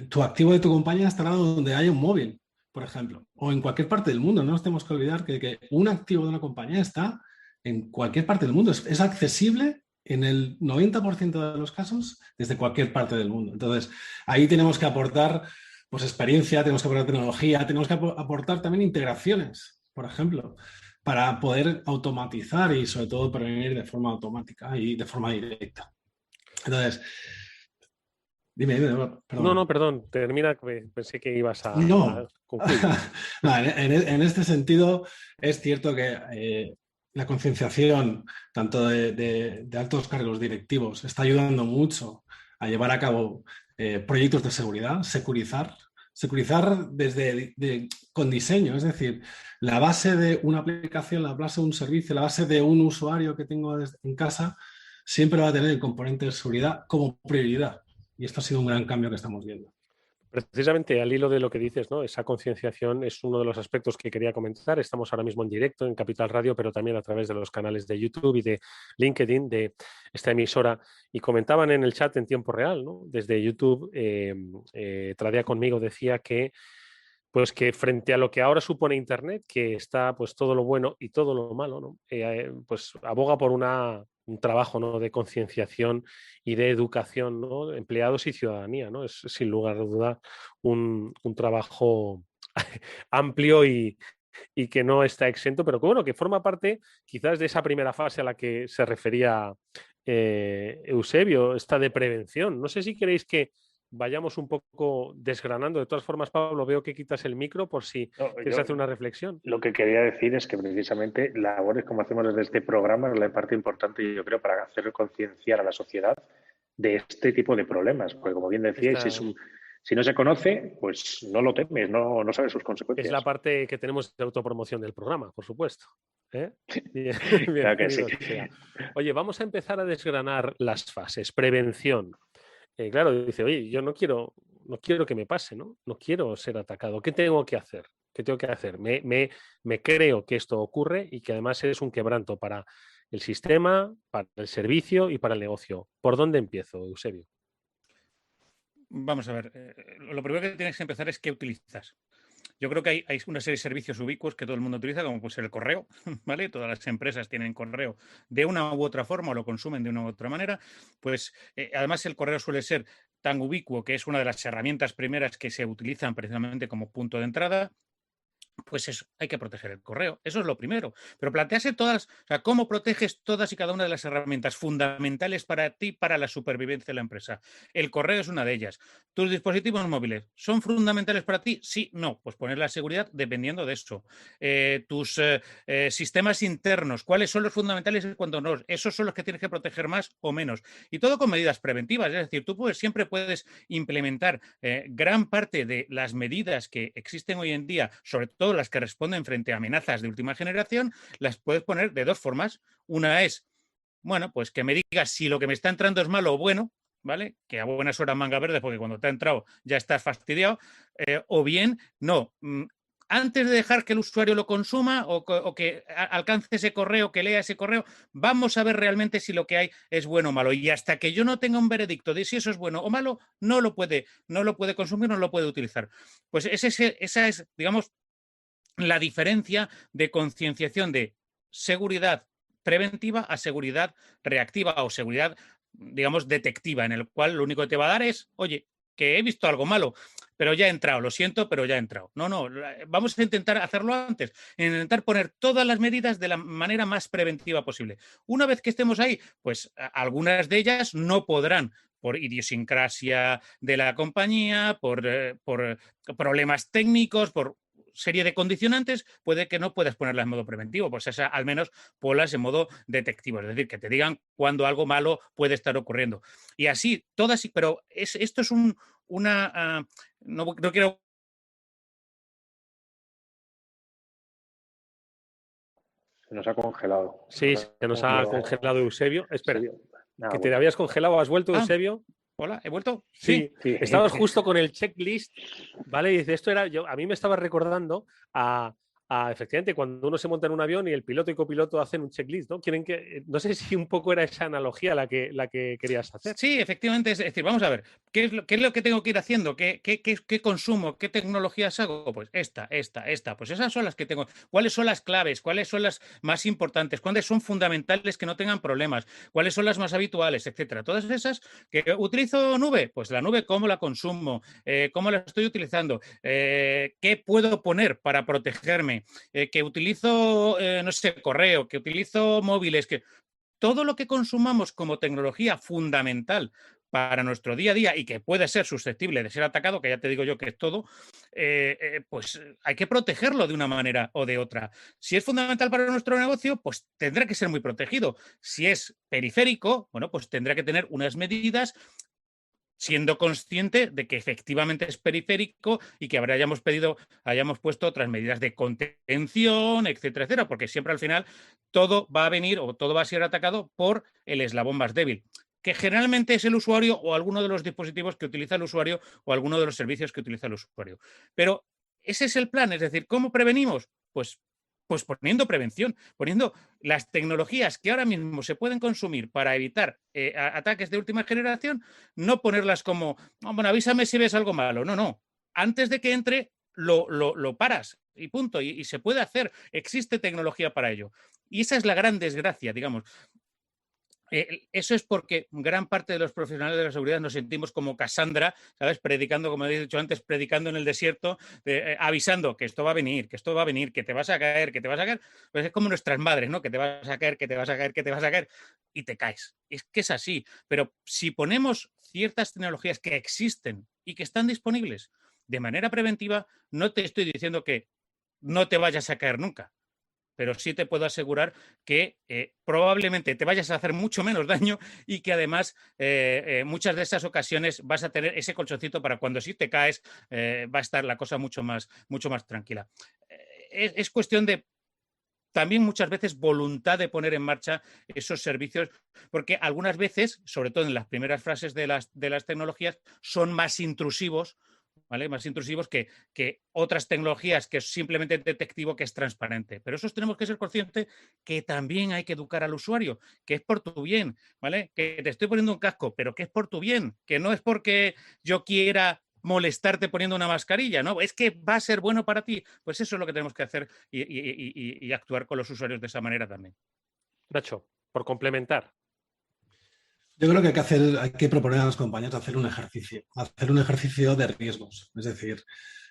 Speaker 3: tu activo de tu compañía estará donde haya un móvil, por ejemplo, o en cualquier parte del mundo. No nos tenemos que olvidar que un activo de una compañía está en cualquier parte del mundo. Es accesible en el 90% de los casos desde cualquier parte del mundo. Entonces, ahí tenemos que aportar pues, experiencia, tenemos que aportar tecnología, tenemos que aportar también integraciones, por ejemplo, para poder automatizar y sobre todo prevenir de forma automática y de forma directa. Entonces, dime,
Speaker 1: perdón. No, perdón, termina, pensé que ibas a
Speaker 3: concluir. No, en este sentido, es cierto que la concienciación, tanto de altos cargos directivos, está ayudando mucho a llevar a cabo proyectos de seguridad, securizar con diseño, es decir, la base de una aplicación, la base de un servicio, la base de un usuario que tengo en casa, siempre va a tener el componente de seguridad como prioridad. Y esto ha sido un gran cambio que estamos viendo.
Speaker 1: Precisamente al hilo de lo que dices, ¿no? Esa concienciación es uno de los aspectos que quería comentar. Estamos ahora mismo en directo en Capital Radio, pero también a través de los canales de YouTube y de LinkedIn de esta emisora. Y comentaban en el chat en tiempo real, ¿no? Desde YouTube, Tradea conmigo decía que pues que frente a lo que ahora supone Internet, que está pues todo lo bueno y todo lo malo, ¿no? Pues aboga por un trabajo, ¿no? De concienciación y de educación, ¿no? De empleados y ciudadanía, ¿no? Es sin lugar a duda un trabajo amplio y que no está exento, pero que bueno, que forma parte quizás de esa primera fase a la que se refería Eusebio, esta de prevención. No sé si queréis que vayamos un poco desgranando. De todas formas, Pablo, veo que quitas el micro por si quieres hacer una reflexión.
Speaker 5: Lo que quería decir es que precisamente labores como hacemos desde este programa es la parte importante, yo creo, para hacer concienciar a la sociedad de este tipo de problemas. Porque como bien decíais, si no se conoce, pues no lo temes, no sabes sus consecuencias.
Speaker 1: Es la parte que tenemos de autopromoción del programa, por supuesto. Bien,
Speaker 5: claro que sí.
Speaker 1: Oye, vamos a empezar a desgranar las fases. Prevención. Claro, dice, oye, yo no quiero que me pase, ¿no? No quiero ser atacado. ¿Qué tengo que hacer? ¿Qué tengo que hacer? Me creo que esto ocurre y que además es un quebranto para el sistema, para el servicio y para el negocio. ¿Por dónde empiezo, Eusebio?
Speaker 2: Vamos a ver, lo primero que tienes que empezar es qué utilizas. Yo creo que hay una serie de servicios ubicuos que todo el mundo utiliza, como puede ser el correo, ¿vale? Todas las empresas tienen correo de una u otra forma o lo consumen de una u otra manera. Pues además el correo suele ser tan ubicuo que es una de las herramientas primeras que se utilizan precisamente como punto de entrada. Pues eso, hay que proteger el correo. Eso es lo primero. Pero plantearse todas, o sea, cómo proteges todas y cada una de las herramientas fundamentales para ti, para la supervivencia de la empresa. El correo es una de ellas. ¿Tus dispositivos móviles son fundamentales para ti? Sí, no. Pues poner la seguridad dependiendo de eso. Tus sistemas internos, ¿cuáles son los fundamentales y cuándo no? Esos son los que tienes que proteger más o menos. Y todo con medidas preventivas. Es decir, tú siempre puedes implementar gran parte de las medidas que existen hoy en día, sobre todo las que responden frente a amenazas de última generación, las puedes poner de dos formas. Una es, bueno, pues que me digas si lo que me está entrando es malo o bueno, ¿vale? Que a buenas horas manga verde, porque cuando te ha entrado ya estás fastidiado. O bien, no. Antes de dejar que el usuario lo consuma o que alcance ese correo, que lea ese correo, vamos a ver realmente si lo que hay es bueno o malo. Y hasta que yo no tenga un veredicto de si eso es bueno o malo, no lo puede consumir, no lo puede utilizar. Pues esa es, digamos, la diferencia de concienciación de seguridad preventiva a seguridad reactiva o seguridad, digamos, detectiva, en el cual lo único que te va a dar es, oye, que he visto algo malo, pero ya he entrado, lo siento, pero ya he entrado. No, vamos a intentar hacerlo antes, intentar poner todas las medidas de la manera más preventiva posible. Una vez que estemos ahí, pues algunas de ellas no podrán, por idiosincrasia de la compañía, por problemas técnicos, por serie de condicionantes, puede que no puedas ponerlas en modo preventivo, pues esa, al menos ponlas en modo detectivo, es decir, que te digan cuando algo malo puede estar ocurriendo. Y así, todas, pero esto es no
Speaker 5: Se nos ha congelado.
Speaker 1: Sí, se nos ha congelado Eusebio. Espera, que te habías congelado. ¿Has vuelto, Eusebio?
Speaker 2: Hola, ¿he vuelto?
Speaker 1: Sí. Estabas justo con el checklist, ¿vale? Y dice, esto era, a mí me estaba recordando a efectivamente, cuando uno se monta en un avión y el piloto y copiloto hacen un checklist, ¿no? No sé si un poco era esa analogía la que querías hacer.
Speaker 2: Sí, efectivamente, es decir, vamos a ver, ¿qué es lo que tengo que ir haciendo? ¿Qué consumo? ¿Qué tecnologías hago? Pues esta, pues esas son las que tengo. ¿Cuáles son las claves? ¿Cuáles son las más importantes? ¿Cuáles son fundamentales que no tengan problemas? ¿Cuáles son las más habituales? Etcétera. Todas esas que utilizo nube, pues la nube, ¿cómo la consumo? ¿Cómo la estoy utilizando? ¿Qué puedo poner para protegerme? Que utilizo, no sé, correo, que utilizo móviles, que todo lo que consumamos como tecnología fundamental para nuestro día a día y que puede ser susceptible de ser atacado, que ya te digo yo que es todo, pues hay que protegerlo de una manera o de otra. Si es fundamental para nuestro negocio, pues tendrá que ser muy protegido. Si es periférico, bueno, pues tendrá que tener unas medidas siendo consciente de que efectivamente es periférico y que hayamos puesto otras medidas de contención, etcétera, etcétera, porque siempre al final todo va a venir o todo va a ser atacado por el eslabón más débil, que generalmente es el usuario o alguno de los dispositivos que utiliza el usuario o alguno de los servicios que utiliza el usuario. Pero ese es el plan, es decir, ¿cómo prevenimos? Pues poniendo prevención, poniendo las tecnologías que ahora mismo se pueden consumir para evitar ataques de última generación, no ponerlas como, bueno, avísame si ves algo malo. No. Antes de que entre, lo paras y punto. Y se puede hacer. Existe tecnología para ello. Y esa es la gran desgracia, digamos. Eso es porque gran parte de los profesionales de la seguridad nos sentimos como Cassandra, ¿sabes? Predicando, como he dicho antes, predicando en el desierto, avisando que esto va a venir, que esto va a venir, que te vas a caer, que te vas a caer. Pues es como nuestras madres, ¿no? Que te vas a caer, que te vas a caer, que te vas a caer y te caes. Es que es así. Pero si ponemos ciertas tecnologías que existen y que están disponibles de manera preventiva, no te estoy diciendo que no te vayas a caer nunca, pero sí te puedo asegurar que probablemente te vayas a hacer mucho menos daño y que además muchas de esas ocasiones vas a tener ese colchoncito para cuando sí te caes, va a estar la cosa mucho más tranquila. Es cuestión de también muchas veces voluntad de poner en marcha esos servicios, porque algunas veces, sobre todo en las primeras fases de las tecnologías, son más intrusivos, ¿vale? Más intrusivos que otras tecnologías que es simplemente detectivo, que es transparente. Pero eso tenemos que ser conscientes que también hay que educar al usuario, que es por tu bien, ¿vale? Que te estoy poniendo un casco, pero que es por tu bien, que no es porque yo quiera molestarte poniendo una mascarilla, ¿no? Es que va a ser bueno para ti. Pues eso es lo que tenemos que hacer y actuar con los usuarios de esa manera también.
Speaker 1: Nacho, por complementar.
Speaker 3: Yo creo que hay que proponer a los compañeros hacer un ejercicio de riesgos. Es decir,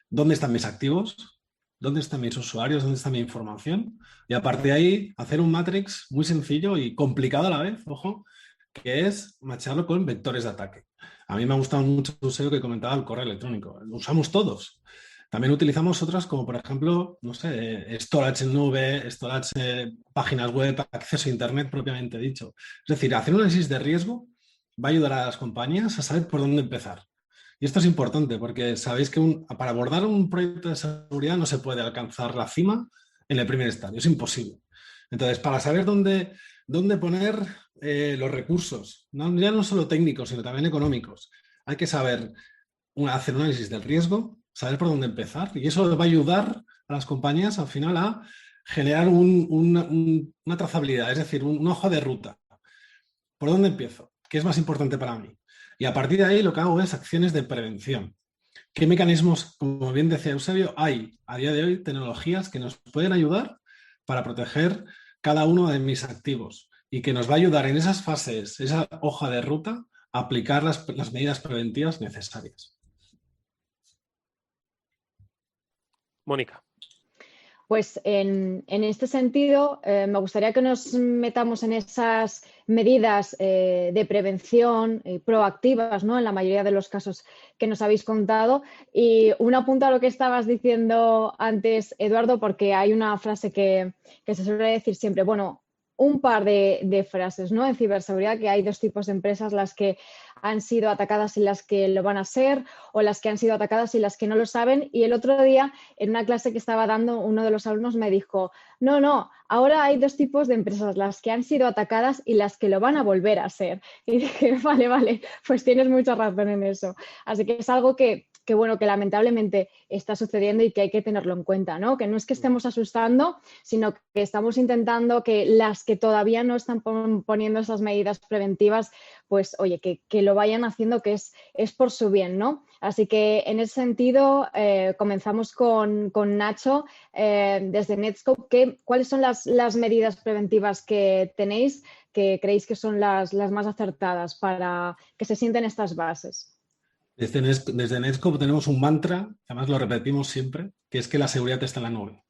Speaker 3: ¿dónde están mis activos? ¿Dónde están mis usuarios? ¿Dónde está mi información? Y a partir de ahí, hacer un matrix muy sencillo y complicado a la vez, ojo, que es macharlo con vectores de ataque. A mí me ha gustado mucho el uso que comentaba el correo electrónico. Lo usamos todos. También utilizamos otras como, por ejemplo, no sé, storage en nube, storage, páginas web, acceso a Internet propiamente dicho. Es decir, hacer un análisis de riesgo va a ayudar a las compañías a saber por dónde empezar. Y esto es importante porque sabéis que para abordar un proyecto de seguridad no se puede alcanzar la cima en el primer estadio, es imposible. Entonces, para saber dónde poner los recursos, ya no solo técnicos, sino también económicos, hay que saber hacer un análisis del riesgo, saber por dónde empezar, y eso va a ayudar a las compañías al final a generar una trazabilidad, es decir, una hoja de ruta. ¿Por dónde empiezo? ¿Qué es más importante para mí? Y a partir de ahí lo que hago es acciones de prevención. ¿Qué mecanismos, como bien decía Eusebio, hay a día de hoy tecnologías que nos pueden ayudar para proteger cada uno de mis activos y que nos va a ayudar en esas fases, esa hoja de ruta, a aplicar las medidas preventivas necesarias?
Speaker 1: Mónica.
Speaker 4: Pues en este sentido, me gustaría que nos metamos en esas medidas de prevención proactivas, ¿no? En la mayoría de los casos que nos habéis contado. Y un apunto a lo que estabas diciendo antes, Eduardo, porque hay una frase que se suele decir siempre, bueno, un par de frases, ¿no? En ciberseguridad, que hay dos tipos de empresas, las que han sido atacadas y las que lo van a ser, o las que han sido atacadas y las que no lo saben. Y el otro día, en una clase que estaba dando, uno de los alumnos me dijo, no, ahora hay dos tipos de empresas, las que han sido atacadas y las que lo van a volver a ser. Y dije, vale, pues tienes mucha razón en eso. Así que es algo que bueno, que lamentablemente está sucediendo y que hay que tenerlo en cuenta, ¿no? Que no es que estemos asustando, sino que estamos intentando que las que todavía no están poniendo esas medidas preventivas, pues oye, que lo vayan haciendo, que es por su bien, ¿no? Así que en ese sentido, comenzamos con Nacho desde Netskope. ¿Cuáles son las medidas preventivas que tenéis que creéis que son las más acertadas para que se sienten estas bases?
Speaker 3: Desde Netscope tenemos un mantra, además lo repetimos siempre, que es que la seguridad está en la nube.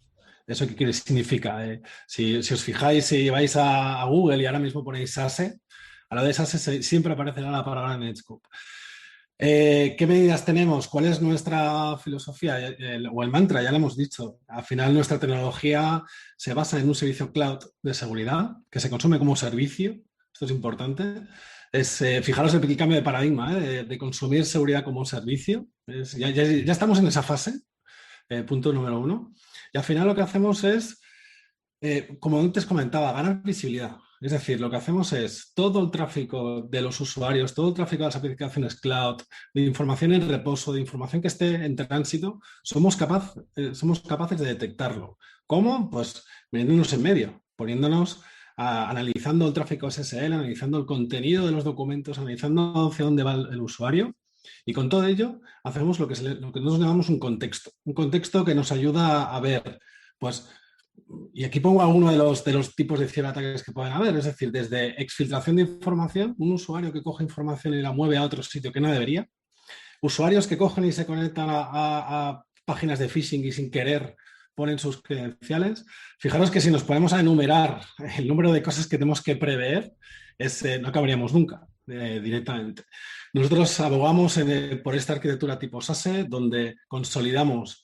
Speaker 3: ¿Eso qué significa? Si os fijáis, si vais a Google y ahora mismo ponéis SASE, a la de SASE siempre aparecerá la palabra Netscope. ¿Qué medidas tenemos? ¿Cuál es nuestra filosofía o el mantra? Ya lo hemos dicho. Al final nuestra tecnología se basa en un servicio cloud de seguridad que se consume como servicio. Esto es importante. Fijaros el cambio de paradigma, de consumir seguridad como un servicio. Ya estamos en esa fase, punto número 1. Y al final lo que hacemos es, como antes comentaba, ganar visibilidad. Es decir, lo que hacemos es todo el tráfico de los usuarios, todo el tráfico de las aplicaciones cloud, de información en reposo, de información que esté en tránsito, somos capaces de detectarlo. ¿Cómo? Pues metiéndonos en medio, analizando el tráfico SSL, analizando el contenido de los documentos, analizando hacia dónde va el usuario. Y con todo ello hacemos lo que nosotros llamamos un contexto que nos ayuda a ver, pues, y aquí pongo algunos de los tipos de ciberataques que pueden haber, es decir, desde exfiltración de información, un usuario que coge información y la mueve a otro sitio que no debería, usuarios que cogen y se conectan a páginas de phishing y sin querer ponen sus credenciales. Fijaros que si nos ponemos a enumerar el número de cosas que tenemos que prever, no acabaríamos nunca directamente. Nosotros abogamos por esta arquitectura tipo SASE, donde consolidamos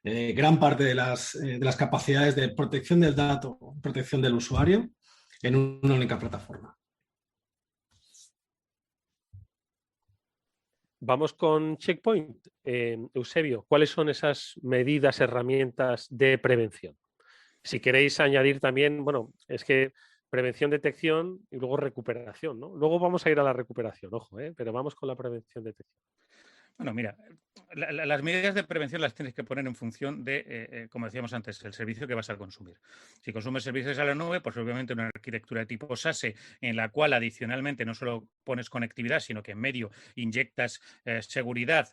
Speaker 3: gran parte de las capacidades de protección del dato, protección del usuario, en una única plataforma.
Speaker 1: Vamos con Checkpoint. Eusebio, ¿cuáles son esas medidas, herramientas de prevención? Si queréis añadir también, bueno, es que prevención, detección y luego recuperación, ¿no? Luego vamos a ir a la recuperación, ojo, pero vamos con la prevención, detección.
Speaker 2: Bueno, mira, las medidas de prevención las tienes que poner en función de, como decíamos antes, el servicio que vas a consumir. Si consumes servicios a la nube, pues obviamente una arquitectura de tipo SASE en la cual adicionalmente no solo pones conectividad, sino que en medio inyectas seguridad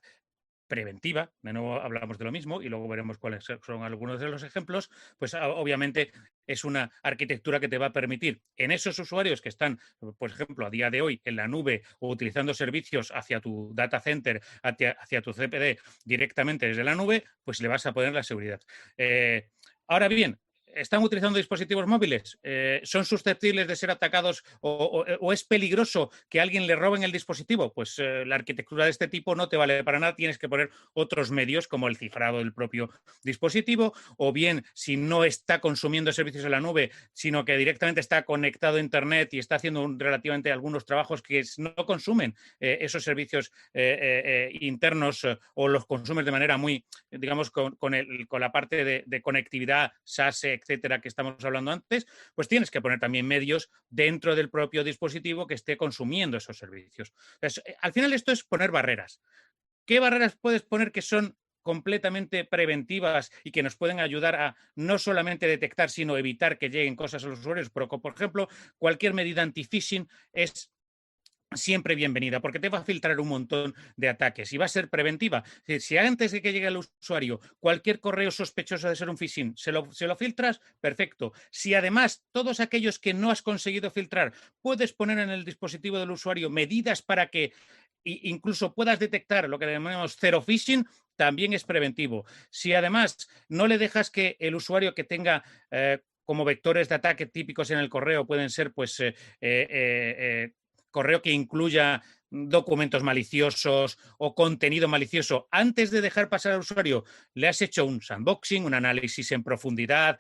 Speaker 2: preventiva, de nuevo hablamos de lo mismo y luego veremos cuáles son algunos de los ejemplos, pues obviamente es una arquitectura que te va a permitir en esos usuarios que están, por ejemplo, a día de hoy en la nube o utilizando servicios hacia tu data center, hacia tu CPD directamente desde la nube, pues le vas a poner la seguridad. Ahora bien, ¿están utilizando dispositivos móviles? ¿Son susceptibles de ser atacados o es peligroso que alguien le roben el dispositivo? Pues la arquitectura de este tipo no te vale para nada. Tienes que poner otros medios como el cifrado del propio dispositivo, o bien si no está consumiendo servicios en la nube, sino que directamente está conectado a Internet y está haciendo relativamente algunos trabajos que no consumen esos servicios internos o los consumes de manera muy, digamos, con la parte de conectividad, SASE, etcétera, que estamos hablando antes, pues tienes que poner también medios dentro del propio dispositivo que esté consumiendo esos servicios. Entonces, al final esto es poner barreras. ¿Qué barreras puedes poner que son completamente preventivas y que nos pueden ayudar a no solamente detectar, sino evitar que lleguen cosas a los usuarios? Pero, por ejemplo, cualquier medida anti-phishing es siempre bienvenida, porque te va a filtrar un montón de ataques y va a ser preventiva. Si antes de que llegue al usuario cualquier correo sospechoso de ser un phishing se lo filtras, perfecto. Si además todos aquellos que no has conseguido filtrar puedes poner en el dispositivo del usuario medidas para que incluso puedas detectar lo que llamamos zero phishing, también es preventivo. Si además no le dejas que el usuario que tenga como vectores de ataque típicos en el correo pueden ser pues correo que incluya documentos maliciosos o contenido malicioso, antes de dejar pasar al usuario, le has hecho un sandboxing, un análisis en profundidad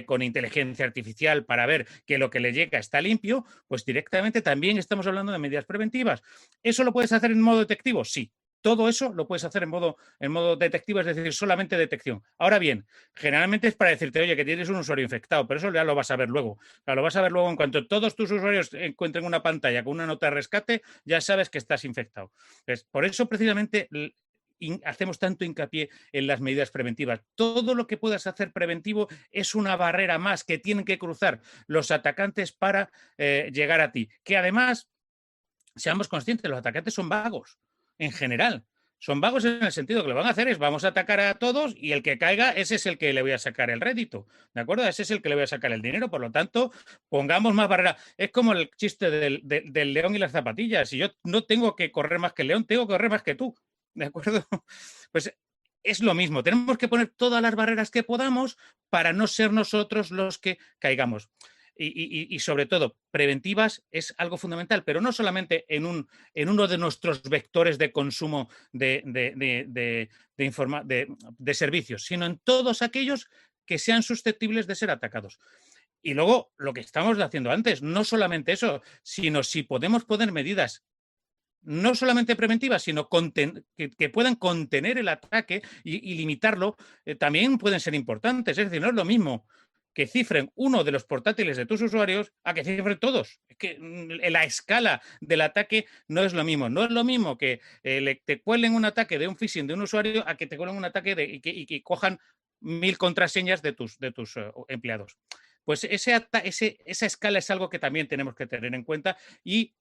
Speaker 2: con inteligencia artificial para ver que lo que le llega está limpio, pues directamente también estamos hablando de medidas preventivas. ¿Eso lo puedes hacer en modo detectivo? Sí. Todo eso lo puedes hacer en modo detectivo, es decir, solamente detección. Ahora bien, generalmente es para decirte, oye, que tienes un usuario infectado, pero eso ya lo vas a ver luego. O sea, lo vas a ver luego en cuanto todos tus usuarios encuentren una pantalla con una nota de rescate, ya sabes que estás infectado. Pues por eso, precisamente, hacemos tanto hincapié en las medidas preventivas. Todo lo que puedas hacer preventivo es una barrera más que tienen que cruzar los atacantes para llegar a ti. Que además, seamos conscientes, los atacantes son vagos. En general, son vagos en el sentido que lo van a hacer es vamos a atacar a todos y el que caiga, ese es el que le voy a sacar el rédito, ¿de acuerdo? Ese es el que le voy a sacar el dinero, por lo tanto, pongamos más barreras. Es como el chiste del león y las zapatillas. Si yo no tengo que correr más que el león, tengo que correr más que tú, ¿de acuerdo? Pues es lo mismo, tenemos que poner todas las barreras que podamos para no ser nosotros los que caigamos. Y sobre todo, preventivas es algo fundamental, pero no solamente en uno de nuestros vectores de consumo de servicios, sino en todos aquellos que sean susceptibles de ser atacados. Y luego, lo que estamos haciendo antes, no solamente eso, sino si podemos poner medidas no solamente preventivas, sino que puedan contener el ataque y limitarlo, también pueden ser importantes. Es decir, no es lo mismo que cifren uno de los portátiles de tus usuarios a que cifren todos. Es que la escala del ataque no es lo mismo. No es lo mismo que te cuelen un ataque de un phishing de un usuario a que te cuelen un ataque y que cojan 1000 contraseñas de tus empleados. Pues esa escala es algo que también tenemos que tener en cuenta y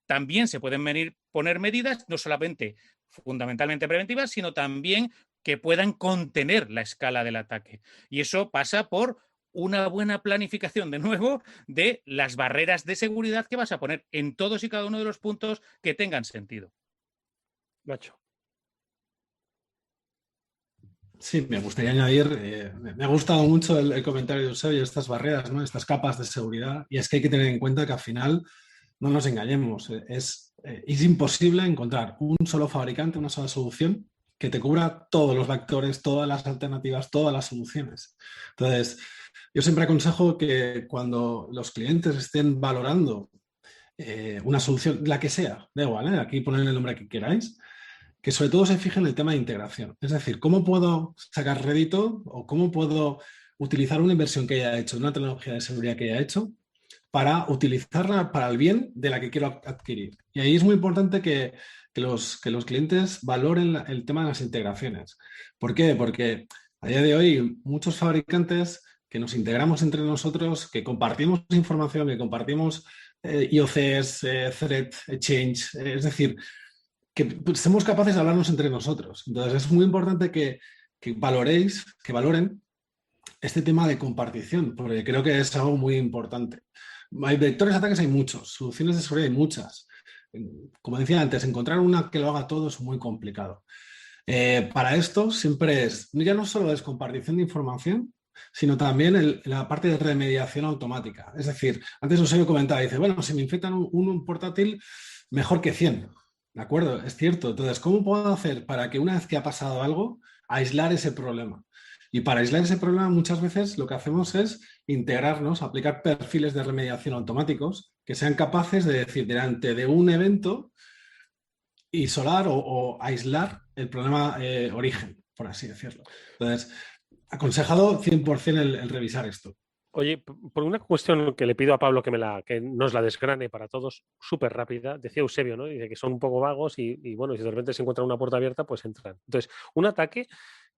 Speaker 2: también se pueden poner medidas, no solamente fundamentalmente preventivas, sino también que puedan contener la escala del ataque. Y eso pasa por una buena planificación, de nuevo, de las barreras de seguridad que vas a poner en todos y cada uno de los puntos que tengan sentido.
Speaker 1: Nacho.
Speaker 3: Sí, me gustaría añadir, me ha gustado mucho el comentario de Eusebio, estas barreras, ¿no? Estas capas de seguridad, y es que hay que tener en cuenta que al final, no nos engañemos, es imposible encontrar un solo fabricante, una sola solución que te cubra todos los vectores, todas las alternativas, todas las soluciones. Entonces, yo siempre aconsejo que cuando los clientes estén valorando una solución, la que sea, da igual, aquí ponen el nombre que queráis, que sobre todo se fije en el tema de integración. Es decir, ¿cómo puedo sacar rédito o cómo puedo utilizar una inversión que haya hecho, una tecnología de seguridad que haya hecho, para utilizarla para el bien de la que quiero adquirir? Y ahí es muy importante que los clientes valoren el tema de las integraciones. ¿Por qué? Porque a día de hoy muchos fabricantes que nos integramos entre nosotros, que compartimos información, que compartimos IOCs, Threat Exchange, es decir, que seamos capaces de hablarnos entre nosotros. Entonces es muy importante que valoren este tema de compartición, porque creo que es algo muy importante. Hay vectores de ataques, hay muchos, soluciones de seguridad hay muchas. Como decía antes, encontrar una que lo haga todo es muy complicado. Para esto siempre ya no solo es compartición de información, sino también la parte de remediación automática. Es decir, antes Eusebio comentaba, dice, bueno, si me infectan un portátil, mejor que 100. ¿De acuerdo? Es cierto. Entonces, ¿cómo puedo hacer para que una vez que ha pasado algo, aislar ese problema? Y para aislar ese problema muchas veces lo que hacemos es integrarnos, aplicar perfiles de remediación automáticos que sean capaces de decir delante de un evento, isolar o aislar el problema origen, por así decirlo. Entonces, aconsejado 100% el revisar esto.
Speaker 1: Oye, por una cuestión que le pido a Pablo que nos la desgrane para todos, súper rápida, decía Eusebio, ¿no? Dice que son un poco vagos y bueno, si de repente se encuentra una puerta abierta, pues entran. Entonces, un ataque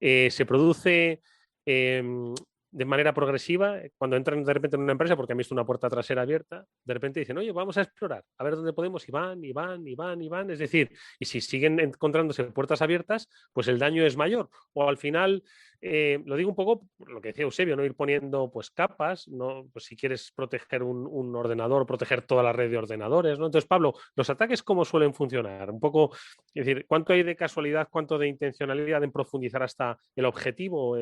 Speaker 1: se produce de manera progresiva cuando entran de repente en una empresa porque han visto una puerta trasera abierta, de repente dicen, oye, vamos a explorar, a ver dónde podemos, y van. Es decir, y si siguen encontrándose puertas abiertas, pues el daño es mayor. O al final... lo digo un poco por lo que decía Eusebio, no ir poniendo pues capas, ¿no? Pues si quieres proteger un ordenador, proteger toda la red de ordenadores, ¿no? Entonces, Pablo, ¿los ataques cómo suelen funcionar? Un poco, es decir, ¿cuánto hay de casualidad, cuánto de intencionalidad en profundizar hasta el objetivo?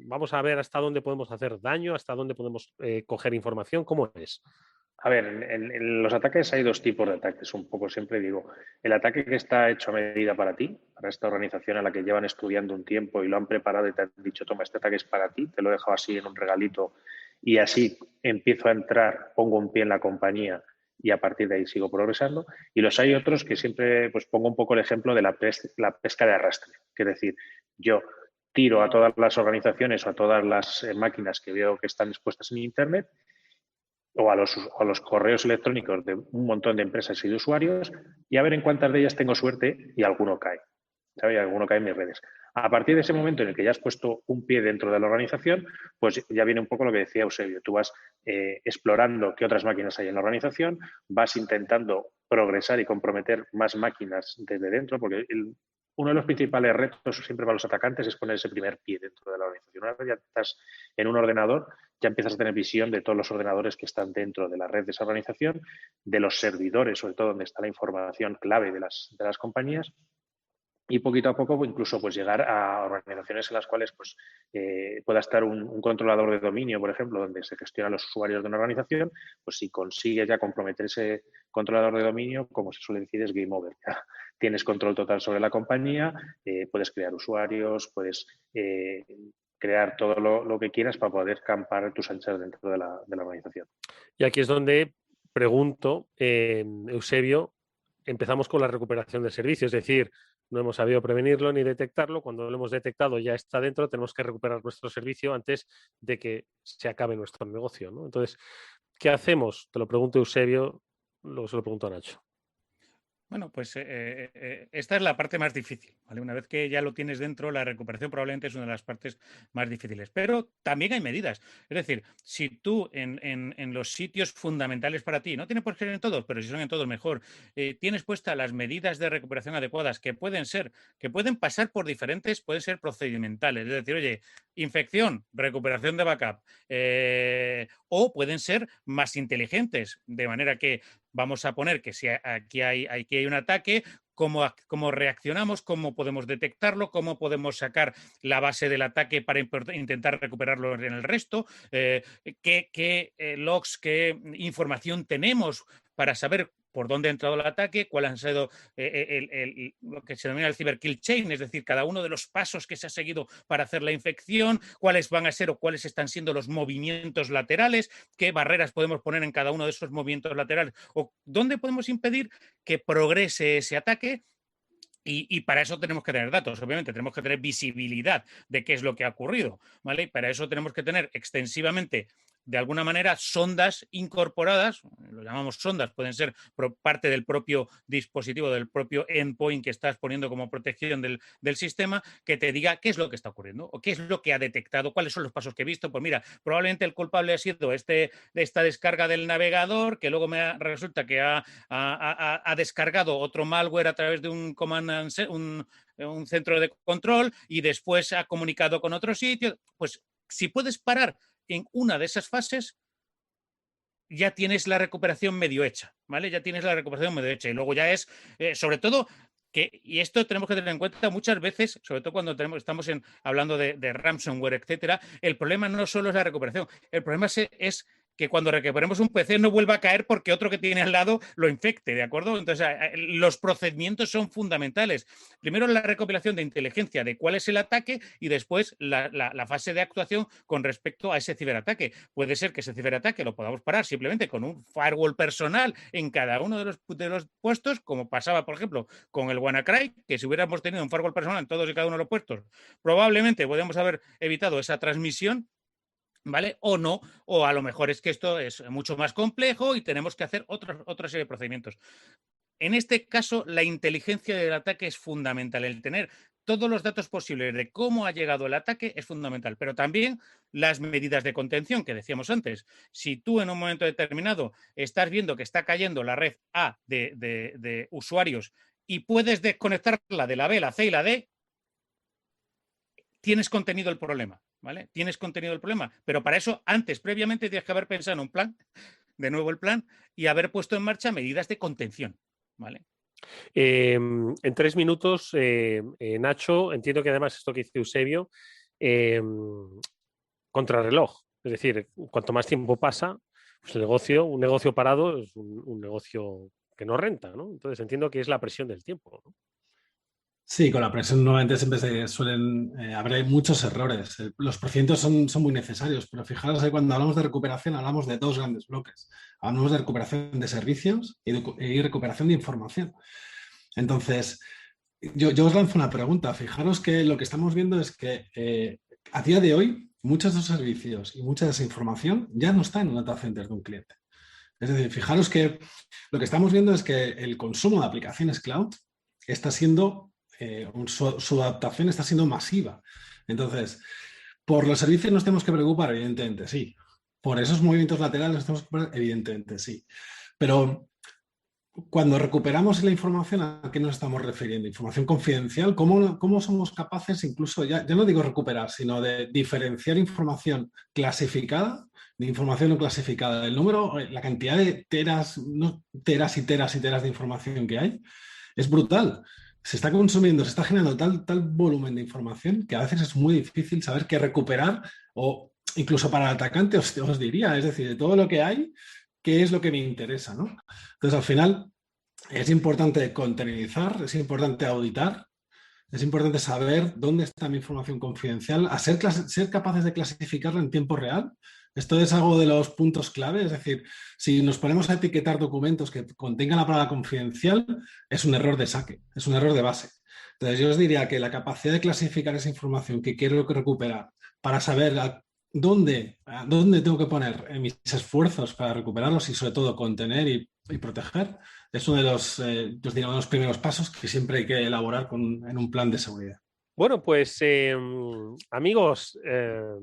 Speaker 1: Vamos a ver hasta dónde podemos hacer daño, hasta dónde podemos coger información, ¿cómo es?
Speaker 5: A ver, en los ataques hay dos tipos de ataques, un poco siempre digo. El ataque que está hecho a medida para ti, para esta organización a la que llevan estudiando un tiempo y lo han preparado y te han dicho, toma, este ataque es para ti, te lo he dejado así en un regalito y así empiezo a entrar, pongo un pie en la compañía y a partir de ahí sigo progresando. Y los hay otros que siempre pues pongo un poco el ejemplo de la pesca de arrastre, que es decir, yo tiro a todas las organizaciones o a todas las máquinas que veo que están expuestas en Internet o a los correos electrónicos de un montón de empresas y de usuarios y a ver en cuántas de ellas tengo suerte y alguno cae. ¿Sabes? Y alguno cae en mis redes. A partir de ese momento en el que ya has puesto un pie dentro de la organización, pues ya viene un poco lo que decía Eusebio. Tú vas explorando qué otras máquinas hay en la organización, vas intentando progresar y comprometer más máquinas desde dentro, porque uno de los principales retos siempre para los atacantes es poner ese primer pie dentro de la organización. Una vez ya estás en un ordenador, ya empiezas a tener visión de todos los ordenadores que están dentro de la red de esa organización, de los servidores, sobre todo donde está la información clave de las compañías, y poquito a poco incluso pues llegar a organizaciones en las cuales pues, pueda estar un controlador de dominio, por ejemplo, donde se gestionan los usuarios de una organización, pues si consigues ya comprometer ese controlador de dominio, como se suele decir, es game over. Ya tienes control total sobre la compañía, puedes crear usuarios, puedes crear todo lo que quieras para poder campar tus anchas dentro de la organización.
Speaker 1: Y aquí es donde pregunto, Eusebio, empezamos con la recuperación del servicio, es decir, no hemos sabido prevenirlo ni detectarlo. Cuando lo hemos detectado ya está dentro, tenemos que recuperar nuestro servicio antes de que se acabe nuestro negocio, ¿no? Entonces, ¿qué hacemos? Te lo pregunto, Eusebio, luego se lo pregunto a Nacho.
Speaker 2: Bueno, pues esta es la parte más difícil, ¿vale? Una vez que ya lo tienes dentro, la recuperación probablemente es una de las partes más difíciles. Pero también hay medidas. Es decir, si tú en los sitios fundamentales para ti, no tiene por qué ser en todos, pero si son en todos mejor, tienes puestas las medidas de recuperación adecuadas que pueden pasar por diferentes, pueden ser procedimentales. Es decir, oye, infección, recuperación de backup, o pueden ser más inteligentes, de manera que vamos a poner que si aquí hay un ataque, cómo reaccionamos, cómo podemos detectarlo, cómo podemos sacar la base del ataque para intentar recuperarlo en el resto, qué logs, qué información tenemos para saber por dónde ha entrado el ataque, cuál han sido lo que se denomina el cyber kill chain, es decir, cada uno de los pasos que se ha seguido para hacer la infección, cuáles van a ser o cuáles están siendo los movimientos laterales, qué barreras podemos poner en cada uno de esos movimientos laterales o dónde podemos impedir que progrese ese ataque. Y para eso tenemos que tener datos, obviamente, tenemos que tener visibilidad de qué es lo que ha ocurrido, ¿vale? Y para eso tenemos que tener extensivamente, de alguna manera, sondas incorporadas, lo llamamos sondas, pueden ser parte del propio dispositivo, del propio endpoint que estás poniendo como protección del sistema, que te diga qué es lo que está ocurriendo o qué es lo que ha detectado, cuáles son los pasos que he visto. Pues mira, probablemente el culpable ha sido esta descarga del navegador, que luego resulta que ha descargado otro malware a través de un un centro de control y después ha comunicado con otro sitio. Pues si puedes parar en una de esas fases, ya tienes la recuperación medio hecha, ¿vale? Ya tienes la recuperación medio hecha. Y luego ya es, sobre todo, y esto tenemos que tener en cuenta muchas veces, sobre todo cuando estamos hablando de ransomware, etcétera, el problema no solo es la recuperación, el problema es que cuando recuperemos un PC no vuelva a caer porque otro que tiene al lado lo infecte, ¿de acuerdo? Entonces, los procedimientos son fundamentales. Primero la recopilación de inteligencia de cuál es el ataque y después la fase de actuación con respecto a ese ciberataque. Puede ser que ese ciberataque lo podamos parar simplemente con un firewall personal en cada uno de los puestos, como pasaba, por ejemplo, con el WannaCry, que si hubiéramos tenido un firewall personal en todos y cada uno de los puestos, probablemente podríamos haber evitado esa transmisión, ¿vale? O no, o a lo mejor es que esto es mucho más complejo y tenemos que hacer otra serie de procedimientos. En este caso, la inteligencia del ataque es fundamental. El tener todos los datos posibles de cómo ha llegado el ataque es fundamental, pero también las medidas de contención que decíamos antes. Si tú en un momento determinado estás viendo que está cayendo la red A de usuarios y puedes desconectarla de la B, la C y la D, tienes contenido el problema, ¿vale? Tienes contenido el problema, pero para eso antes, previamente, tienes que haber pensado en un plan, de nuevo el plan, y haber puesto en marcha medidas de contención, ¿vale?
Speaker 1: En 3 minutos, Nacho, entiendo que además esto que dice Eusebio, contrarreloj, es decir, cuanto más tiempo pasa, pues un negocio parado es un negocio que no renta, ¿no? Entonces entiendo que es la presión del tiempo, ¿no?
Speaker 3: Sí, con la presión nuevamente siempre se suelen haber muchos errores. Los procedimientos son muy necesarios, pero fijaros que cuando hablamos de recuperación hablamos de dos grandes bloques. Hablamos de recuperación de servicios y recuperación de información. Entonces, yo os lanzo una pregunta. Fijaros que lo que estamos viendo es que a día de hoy muchos de los servicios y mucha de esa información ya no está en un data center de un cliente. Es decir, fijaros que lo que estamos viendo es que el consumo de aplicaciones cloud está siendo su adaptación está siendo masiva. Entonces, por los servicios nos tenemos que preocupar, evidentemente, sí. Por esos movimientos laterales nos tenemos que preocupar, evidentemente, sí. Pero cuando recuperamos la información, ¿a qué nos estamos refiriendo? Información confidencial, ¿cómo somos capaces incluso, ya no digo recuperar, sino de diferenciar información clasificada de información no clasificada? El número, la cantidad de teras, no, teras y teras y teras de información que hay es brutal. Se está consumiendo, se está generando tal volumen de información que a veces es muy difícil saber qué recuperar o incluso para el atacante os diría, es decir, de todo lo que hay, qué es lo que me interesa, ¿no? Entonces, al final, es importante containerizar, es importante auditar, es importante saber dónde está mi información confidencial, ser capaces de clasificarla en tiempo real. Esto es algo de los puntos clave, es decir, si nos ponemos a etiquetar documentos que contengan la palabra confidencial, es un error de saque, es un error de base. Entonces, yo os diría que la capacidad de clasificar esa información que quiero recuperar para saber dónde tengo que poner mis esfuerzos para recuperarlos y sobre todo contener y proteger, es uno de los primeros pasos que siempre hay que elaborar en un plan de seguridad.
Speaker 1: Bueno, pues amigos,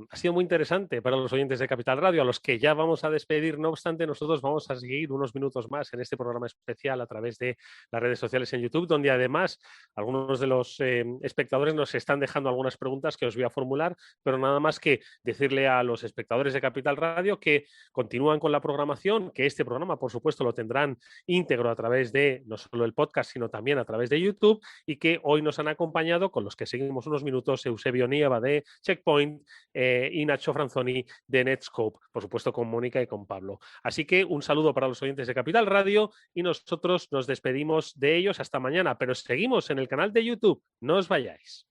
Speaker 1: ha sido muy interesante para los oyentes de Capital Radio, a los que ya vamos a despedir. No obstante, nosotros vamos a seguir unos minutos más en este programa especial a través de las redes sociales en YouTube, donde además algunos de los espectadores nos están dejando algunas preguntas que os voy a formular, pero nada más que decirle a los espectadores de Capital Radio que continúan con la programación, que este programa, por supuesto, lo tendrán íntegro a través de no solo el podcast, sino también a través de YouTube, y que hoy nos han acompañado, con los que seguimos unos minutos, Eusebio Nieva de Checkpoint y Nacho Franzoni de Netscope, por supuesto con Mónica y con Pablo. Así que un saludo para los oyentes de Capital Radio y nosotros nos despedimos de ellos hasta mañana, pero seguimos en el canal de YouTube, no os vayáis.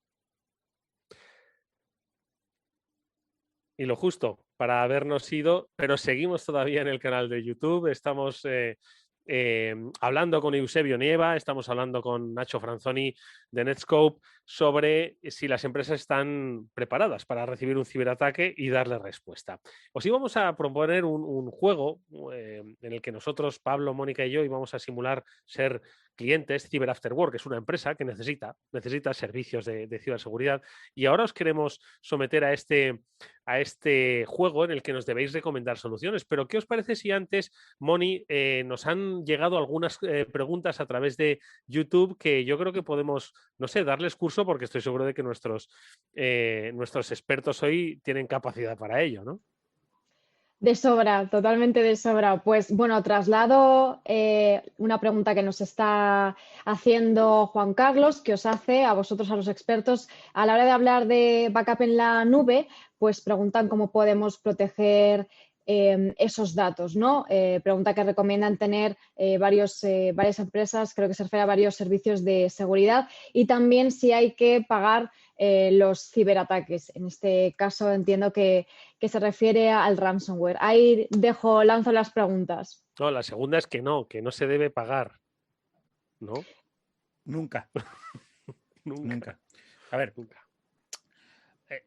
Speaker 1: Y lo justo para habernos ido, pero seguimos todavía en el canal de YouTube, estamos hablando con Eusebio Nieva, estamos hablando con Nacho Franzoni de Netscope sobre si las empresas están preparadas para recibir un ciberataque y darle respuesta. Os íbamos a proponer un juego en el que nosotros, Pablo, Mónica y yo, íbamos a simular ser clientes. Cyber After Work es una empresa que necesita servicios de ciberseguridad, y ahora os queremos someter a este juego en el que nos debéis recomendar soluciones. Pero ¿qué os parece si antes, Moni, nos han llegado algunas preguntas a través de YouTube que yo creo que podemos, no sé, darles curso, porque estoy seguro de que nuestros expertos hoy tienen capacidad para ello, ¿no?
Speaker 4: De sobra, totalmente de sobra. Pues bueno, traslado una pregunta que nos está haciendo Juan Carlos, que os hace a vosotros, a los expertos, a la hora de hablar de backup en la nube, pues preguntan cómo podemos proteger esos datos, ¿no? Pregunta que recomiendan tener varias empresas, creo que se refiere a varios servicios de seguridad, y también si hay que pagar los ciberataques. En este caso entiendo que se refiere al ransomware. Ahí lanzo las preguntas.
Speaker 1: No, la segunda es que no se debe pagar, ¿no?
Speaker 2: Nunca.
Speaker 1: Nunca.
Speaker 2: A ver, nunca.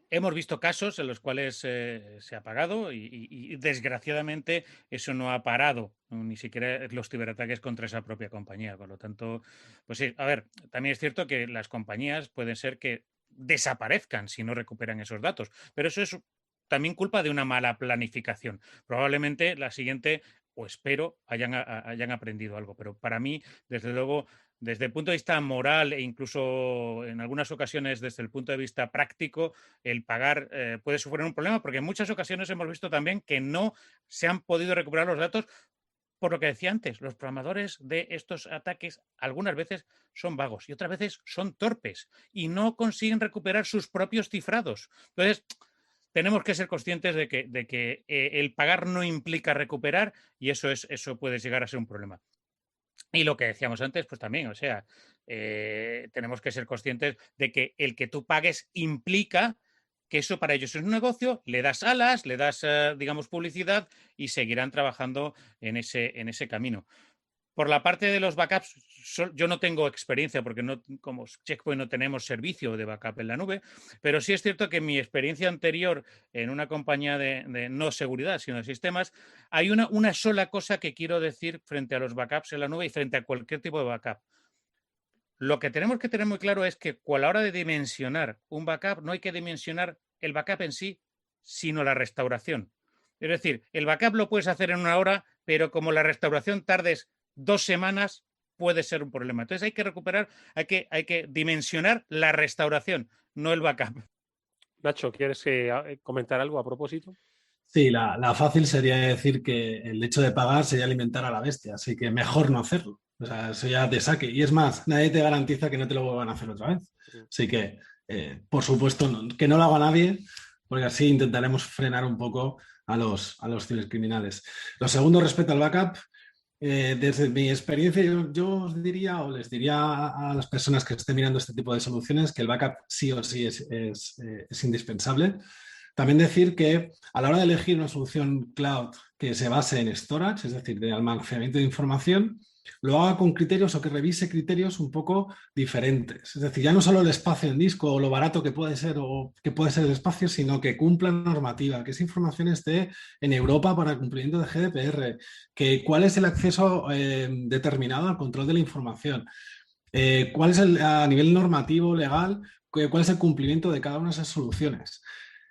Speaker 2: Hemos visto casos en los cuales se ha pagado y desgraciadamente eso no ha parado ni siquiera los ciberataques contra esa propia compañía. Por lo tanto, pues sí, a ver, también es cierto que las compañías pueden ser que desaparezcan si no recuperan esos datos, pero eso es también culpa de una mala planificación. Probablemente la siguiente, o espero, hayan aprendido algo, pero para mí, desde luego, desde el punto de vista moral e incluso en algunas ocasiones desde el punto de vista práctico, el pagar puede suponer un problema, porque en muchas ocasiones hemos visto también que no se han podido recuperar los datos. Por lo que decía antes, los programadores de estos ataques algunas veces son vagos y otras veces son torpes y no consiguen recuperar sus propios cifrados. Entonces, tenemos que ser conscientes de que el pagar no implica recuperar y eso puede llegar a ser un problema. Y lo que decíamos antes, pues también, o sea, tenemos que ser conscientes de que el que tú pagues implica que eso para ellos es un negocio, le das alas, le das, digamos, publicidad y seguirán trabajando en ese camino. Por la parte de los backups, yo no tengo experiencia porque como Checkpoint no tenemos servicio de backup en la nube, pero sí es cierto que en mi experiencia anterior en una compañía de no seguridad, sino de sistemas, hay una sola cosa que quiero decir frente a los backups en la nube y frente a cualquier tipo de backup. Lo que tenemos que tener muy claro es que a la hora de dimensionar un backup, no hay que dimensionar el backup en sí, sino la restauración. Es decir, el backup lo puedes hacer en 1 hora, pero como la restauración tardes 2 semanas, puede ser un problema. Entonces hay que recuperar, hay que dimensionar la restauración, no el backup.
Speaker 1: Nacho, ¿quieres comentar algo a propósito?
Speaker 3: Sí, la fácil sería decir que el hecho de pagar sería alimentar a la bestia, así que mejor no hacerlo. O sea, eso ya te saque. Y es más, nadie te garantiza que no te lo vuelvan a hacer otra vez. Así que, por supuesto, que no lo haga nadie, porque así intentaremos frenar un poco a los cibercriminales. Lo segundo, respecto al backup, desde mi experiencia, yo os diría o les diría a las personas que estén mirando este tipo de soluciones que el backup sí o sí es indispensable. También decir que a la hora de elegir una solución cloud que se base en storage, es decir, de almacenamiento de información, lo haga con criterios o que revise criterios un poco diferentes. Es decir, ya no solo el espacio en disco o lo barato que puede ser o que puede ser el espacio, sino que cumpla normativa, que esa información esté en Europa para el cumplimiento de GDPR, que cuál es el acceso determinado al control de la información, cuál es a nivel normativo, legal, cuál es el cumplimiento de cada una de esas soluciones.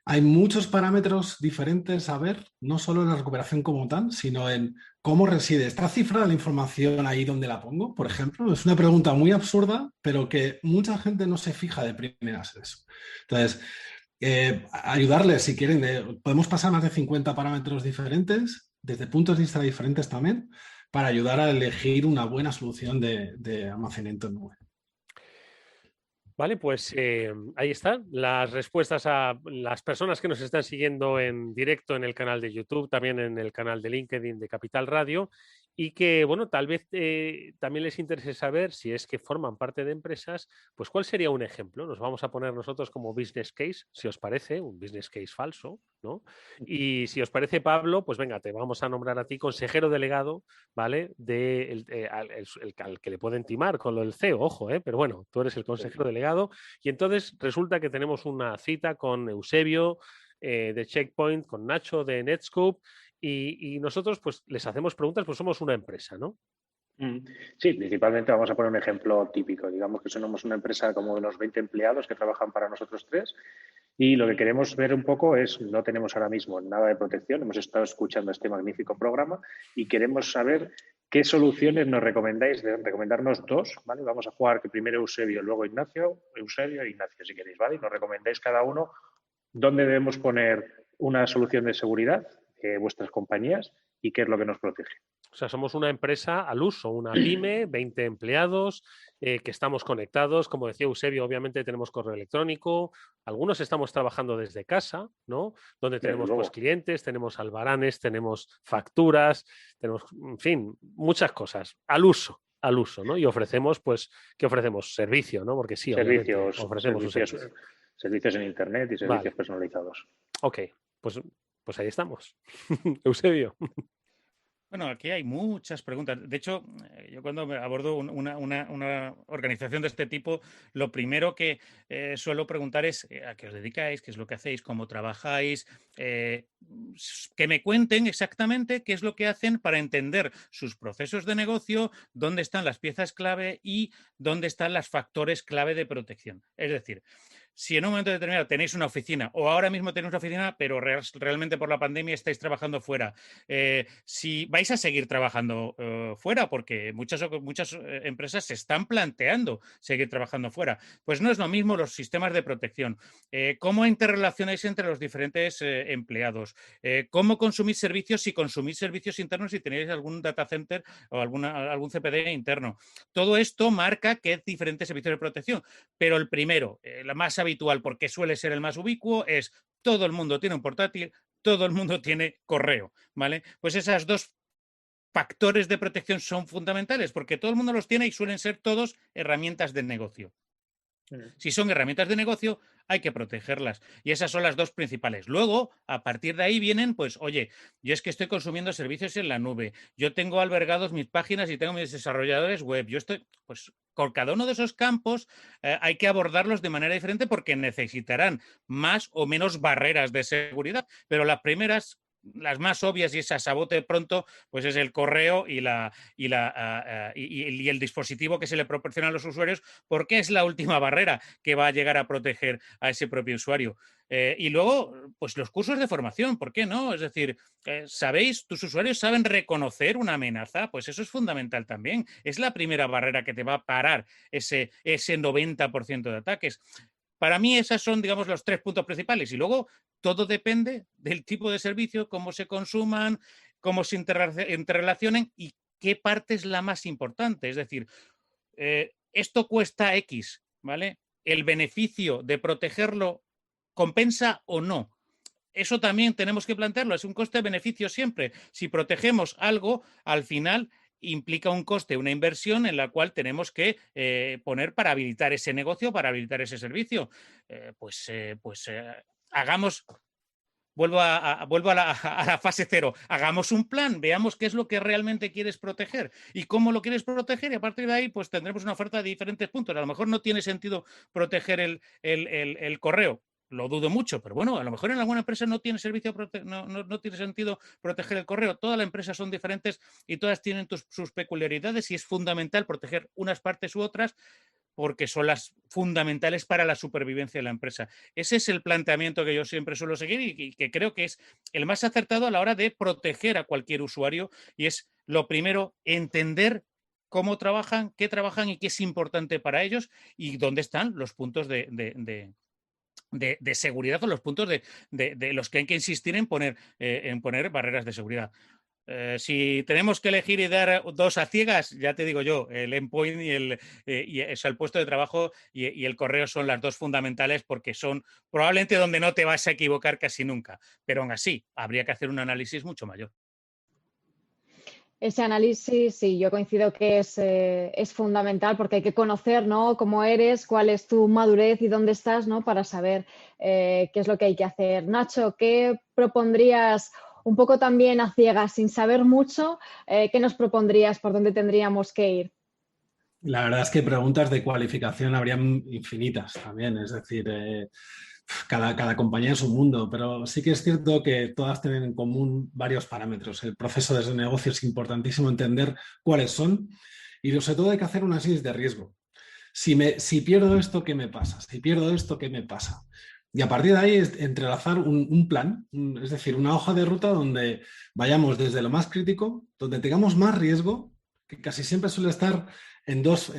Speaker 3: Hay muchos parámetros diferentes a ver, no solo en la recuperación como tal, sino en cómo reside. ¿Está cifrada la información ahí donde la pongo, por ejemplo? Es una pregunta muy absurda, pero que mucha gente no se fija de primeras en eso. Entonces, ayudarles si quieren. Podemos pasar más de 50 parámetros diferentes, desde puntos de vista diferentes también, para ayudar a elegir una buena solución de almacenamiento en nube.
Speaker 1: Vale, pues ahí están las respuestas a las personas que nos están siguiendo en directo en el canal de YouTube, también en el canal de LinkedIn de Capital Radio, y que, bueno, tal vez también les interese saber, si es que forman parte de empresas, pues cuál sería un ejemplo. Nos vamos a poner nosotros como business case, si os parece, un business case falso, ¿no? Y si os parece, Pablo, pues venga, te vamos a nombrar a ti consejero delegado, ¿vale? Al que le pueden timar con lo del CEO, ojo, pero bueno, tú eres el consejero delegado. Y entonces resulta que tenemos una cita con Eusebio de Checkpoint, con Nacho de Netscope, y nosotros pues les hacemos preguntas, pues somos una empresa, ¿no?
Speaker 5: Sí, principalmente vamos a poner un ejemplo típico. Digamos que somos una empresa como de unos 20 empleados que trabajan para nosotros 3 y lo que queremos ver un poco es, no tenemos ahora mismo nada de protección, hemos estado escuchando este magnífico programa y queremos saber qué soluciones nos recomendáis, recomendarnos 2, ¿vale? Vamos a jugar que primero Eusebio, luego Ignacio, Eusebio e Ignacio si queréis, ¿vale? Y nos recomendáis cada uno dónde debemos poner una solución de seguridad de vuestras compañías y qué es lo que nos protege.
Speaker 1: O sea, somos una empresa al uso, una pyme, 20 empleados, que estamos conectados. Como decía Eusebio, obviamente tenemos correo electrónico. Algunos estamos trabajando desde casa, ¿no? Donde tenemos pues, clientes, tenemos albaranes, tenemos facturas, tenemos, en fin, muchas cosas al uso, ¿no? Y ofrecemos, pues, ¿qué ofrecemos? Servicio, ¿no? Porque sí,
Speaker 5: servicios,
Speaker 1: ofrecemos
Speaker 5: servicios en Internet y servicios personalizados.
Speaker 1: Ok, pues ahí estamos. Eusebio.
Speaker 2: Bueno, aquí hay muchas preguntas. De hecho, yo cuando abordo una organización de este tipo, lo primero que suelo preguntar es a qué os dedicáis, qué es lo que hacéis, cómo trabajáis, que me cuenten exactamente qué es lo que hacen para entender sus procesos de negocio, dónde están las piezas clave y dónde están los factores clave de protección. Es decir, si en un momento determinado tenéis una oficina o ahora mismo tenéis una oficina, pero realmente por la pandemia estáis trabajando fuera, si vais a seguir trabajando fuera, porque muchas empresas se están planteando seguir trabajando fuera, pues no es lo mismo los sistemas de protección, cómo interrelacionáis entre los diferentes empleados, cómo consumís servicios, si consumís servicios internos, si tenéis algún data center o algún CPD interno. Todo esto marca que hay diferentes servicios de protección, pero el primero, la más habitual, porque suele ser el más ubicuo, es todo el mundo tiene un portátil, todo el mundo tiene correo, ¿vale? Pues esas dos factores de protección son fundamentales porque todo el mundo los tiene y suelen ser todos herramientas de negocio. Si son herramientas de negocio, hay que protegerlas. Y esas son las dos principales. Luego, a partir de ahí vienen, pues, oye, yo es que estoy consumiendo servicios en la nube, yo tengo albergados mis páginas y tengo mis desarrolladores web, yo estoy, pues, con cada uno de esos campos hay que abordarlos de manera diferente porque necesitarán más o menos barreras de seguridad. Pero las primeras, las más obvias y esas a bote pronto, pues es el correo y el dispositivo que se le proporciona a los usuarios, porque es la última barrera que va a llegar a proteger a ese propio usuario. Y luego, pues los cursos de formación, ¿por qué no? Es decir, ¿sabéis? ¿Tus usuarios saben reconocer una amenaza? Pues eso es fundamental también. Es la primera barrera que te va a parar ese 90% de ataques. Para mí esas son, digamos, los 3 puntos principales. Y luego todo depende del tipo de servicio, cómo se consuman, cómo se interrelacionen y qué parte es la más importante. Es decir, esto cuesta X, ¿vale? ¿El beneficio de protegerlo compensa o no? Eso también tenemos que plantearlo. Es un coste-beneficio siempre. Si protegemos algo, al final implica un coste, una inversión en la cual tenemos que poner para habilitar ese negocio, para habilitar ese servicio. Hagamos, vuelvo a la fase cero, hagamos un plan, veamos qué es lo que realmente quieres proteger y cómo lo quieres proteger, y a partir de ahí pues tendremos una oferta de diferentes puntos. A lo mejor no tiene sentido proteger el correo. Lo dudo mucho, pero bueno, a lo mejor en alguna empresa no tiene no tiene sentido proteger el correo. Todas las empresas son diferentes y todas tienen sus peculiaridades y es fundamental proteger unas partes u otras porque son las fundamentales para la supervivencia de la empresa. Ese es el planteamiento que yo siempre suelo seguir y que creo que es el más acertado a la hora de proteger a cualquier usuario, y es lo primero, entender cómo trabajan, qué trabajan y qué es importante para ellos y dónde están los puntos de seguridad o los puntos de los que hay que insistir en poner barreras de seguridad. Si tenemos que elegir y dar dos a ciegas, ya te digo yo, el endpoint el puesto de trabajo y el correo son las dos fundamentales porque son probablemente donde no te vas a equivocar casi nunca. Pero aún así, habría que hacer un análisis mucho mayor.
Speaker 4: Ese análisis, sí, yo coincido que es fundamental porque hay que conocer, ¿no?, cómo eres, cuál es tu madurez y dónde estás, ¿no?, para saber qué es lo que hay que hacer. Nacho, ¿qué propondrías un poco también a ciegas, sin saber mucho? ¿Qué nos propondrías por dónde tendríamos que ir?
Speaker 3: La verdad es que preguntas de cualificación habrían infinitas también, es decir, cada compañía es un mundo, pero sí que es cierto que todas tienen en común varios parámetros. El proceso desde el negocio es importantísimo entender cuáles son y sobre todo hay que hacer un análisis de riesgo. Si pierdo esto, ¿qué me pasa? Si pierdo esto, ¿qué me pasa? Y a partir de ahí es entrelazar un plan, es decir, una hoja de ruta donde vayamos desde lo más crítico, donde tengamos más riesgo, que casi siempre suele estar en dos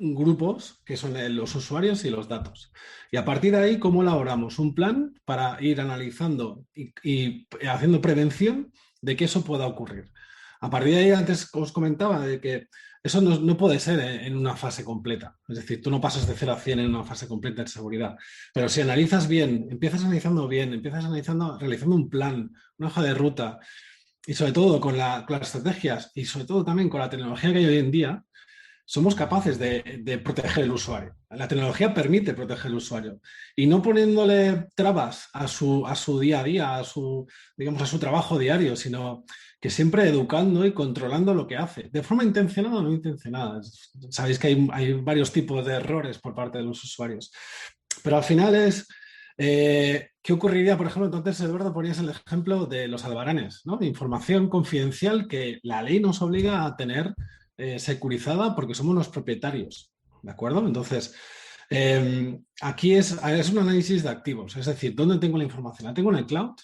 Speaker 3: grupos, que son los usuarios y los datos. Y a partir de ahí, ¿cómo elaboramos un plan para ir analizando y haciendo prevención de que eso pueda ocurrir? A partir de ahí, antes os comentaba de que eso no puede ser en una fase completa. Es decir, tú no pasas de 0 a 100 en una fase completa de seguridad. Pero si analizas bien, empiezas analizando realizando un plan, una hoja de ruta, y sobre todo con las estrategias y sobre todo también con la tecnología que hay hoy en día, somos capaces de proteger el usuario. La tecnología permite proteger el usuario y no poniéndole trabas a su día a día, a su trabajo diario, sino que siempre educando y controlando lo que hace, de forma intencionada o no intencionada. Sabéis que hay varios tipos de errores por parte de los usuarios, pero al final es... ¿qué ocurriría, por ejemplo? Entonces, Eduardo, ponías el ejemplo de los albaranes, ¿no? De información confidencial que la ley nos obliga a tener securizada porque somos los propietarios, ¿de acuerdo? Entonces, aquí es un análisis de activos, es decir, ¿dónde tengo la información? ¿La tengo en el cloud?